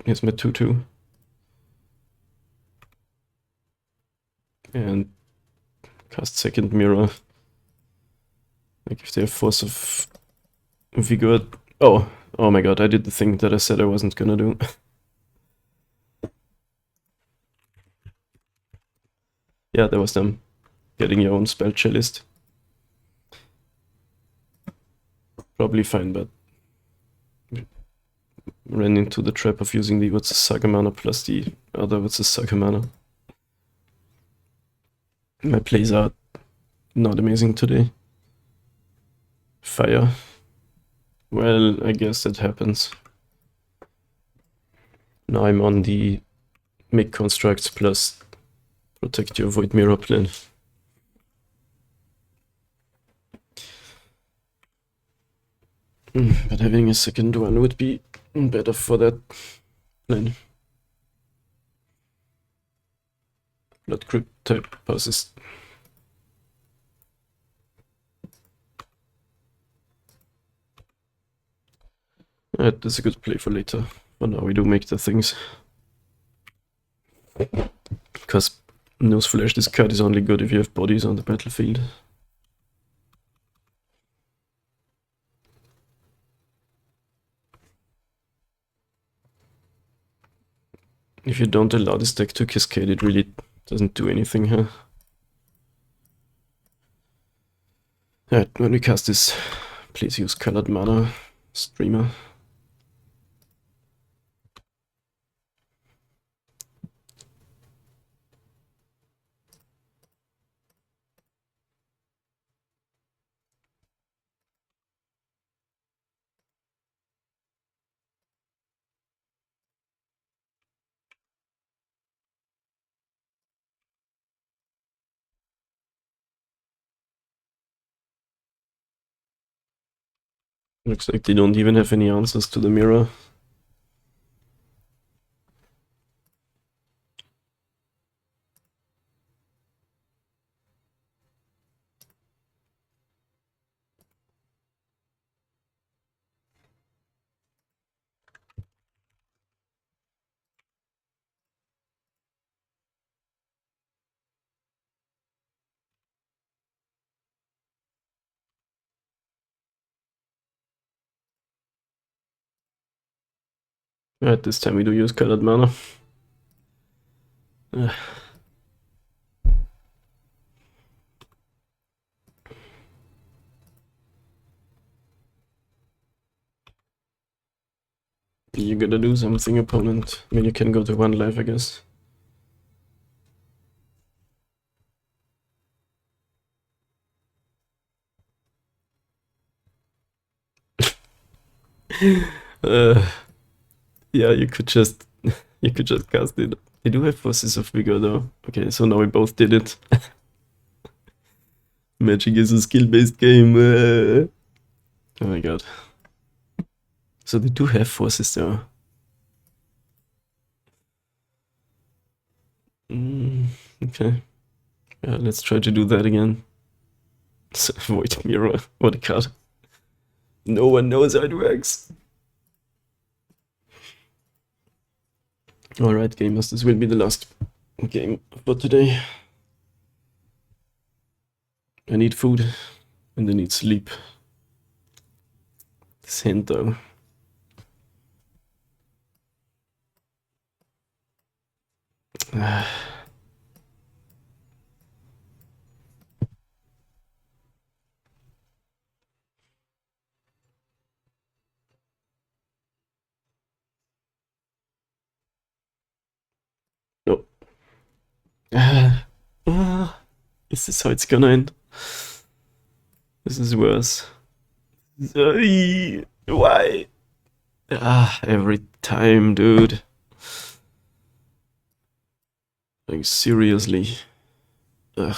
Here's my 2/2. And cast second mirror. Like if they have Force of Vigor. Oh my god, I did the thing that I said I wasn't gonna do. Yeah, that was them. Getting your own spell cellist. Probably fine, but ran into the trap of using the What's a Saga mana plus the other What's a Saga mana. My plays are not amazing today. Fire. Well, I guess that happens. Now I'm on the make constructs plus protect your Void Mirror plan. But having a second one would be better for that plan. Blood Crypt type passes. That's a good play for later. For now we do make the things. Because newsflash, this card is only good if you have bodies on the battlefield. If you don't allow this deck to cascade, it really doesn't do anything here. Alright, when we cast this, please use colored mana, streamer. Looks like they don't even have any answers to the mirror. Right, this time we do use colored mana. You gotta do something, opponent. I mean, you can go to 1 life, I guess. Yeah, you could just cast it. They do have Forces of Vigor though. Okay, so now we both did it. Magic is a skill-based game. Oh my god. So they do have forces though. Okay. Yeah, let's try to do that again. Void Mirror. What a card. No one knows how it works. Alright, gamers, this will be the last game for today. I need food and I need sleep. This hand though. No. Is this how it's gonna end? This is worse. Why? Every time, dude. Like, seriously. Ugh.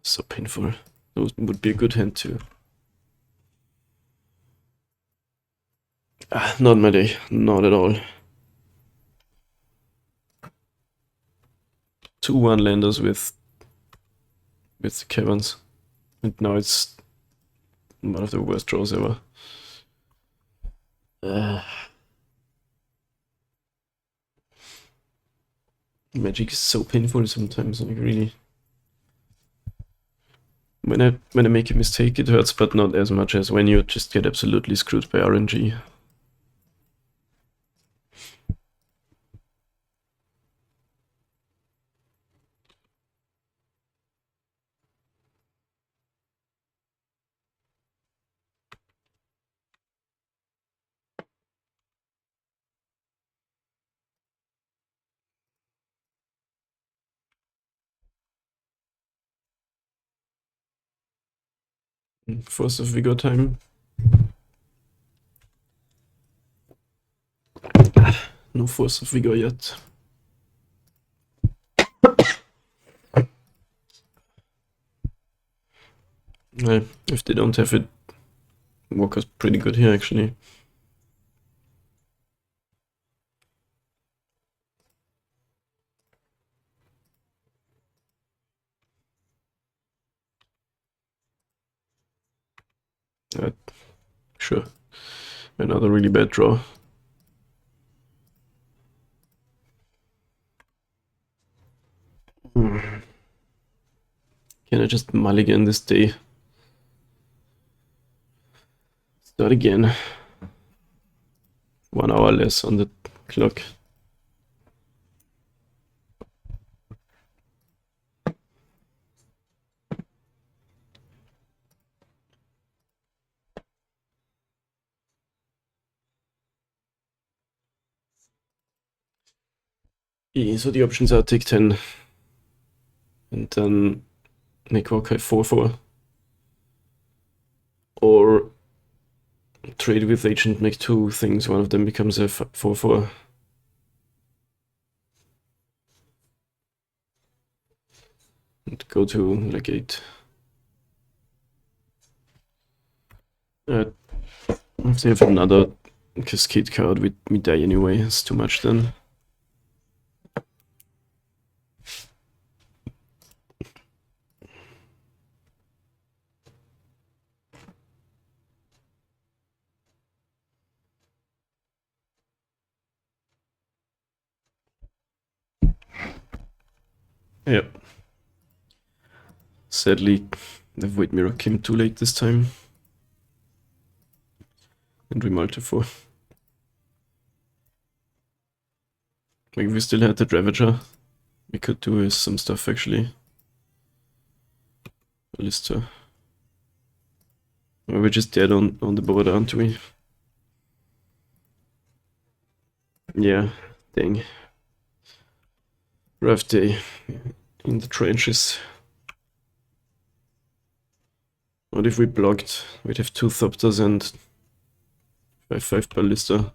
So painful. That would be a good hand too. Not my day. Not at all. 2 1-landers with caverns. And now it's one of the worst draws ever. Magic is so painful sometimes, like really. When I make a mistake it hurts, but not as much as when you just get absolutely screwed by RNG. Force of Vigor time. No Force of Vigor yet. If they don't have it, Walker's pretty good here actually. Sure. Another really bad draw. Can I just mulligan this day? Start again. 1 hour less on the clock. So the options are take 10 and then make Hawkeye 4/4, or trade with agent, make 2 things, one of them becomes a 4/4. And go to like 8. If they have another Cascade card, we die anyway. It's too much then. Yep. Sadly, the Void Mirror came too late this time. And we multi-for. Like, if we still had the Ravager, we could do some stuff actually. Lister. We're just dead on the board, aren't we? Yeah, dang. Rough day in the trenches. What if we blocked? We'd have 2 Thopters and 5/5 Ballista.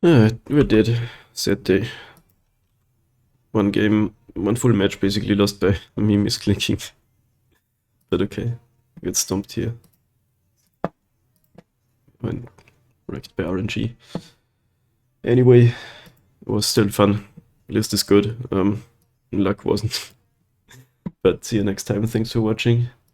We're dead. Sad day. One game, one full match basically lost by me misclicking. But okay, we get stomped here. And wrecked by RNG. Anyway, it was still fun. List is good. Luck wasn't. But see you next time. Thanks for watching.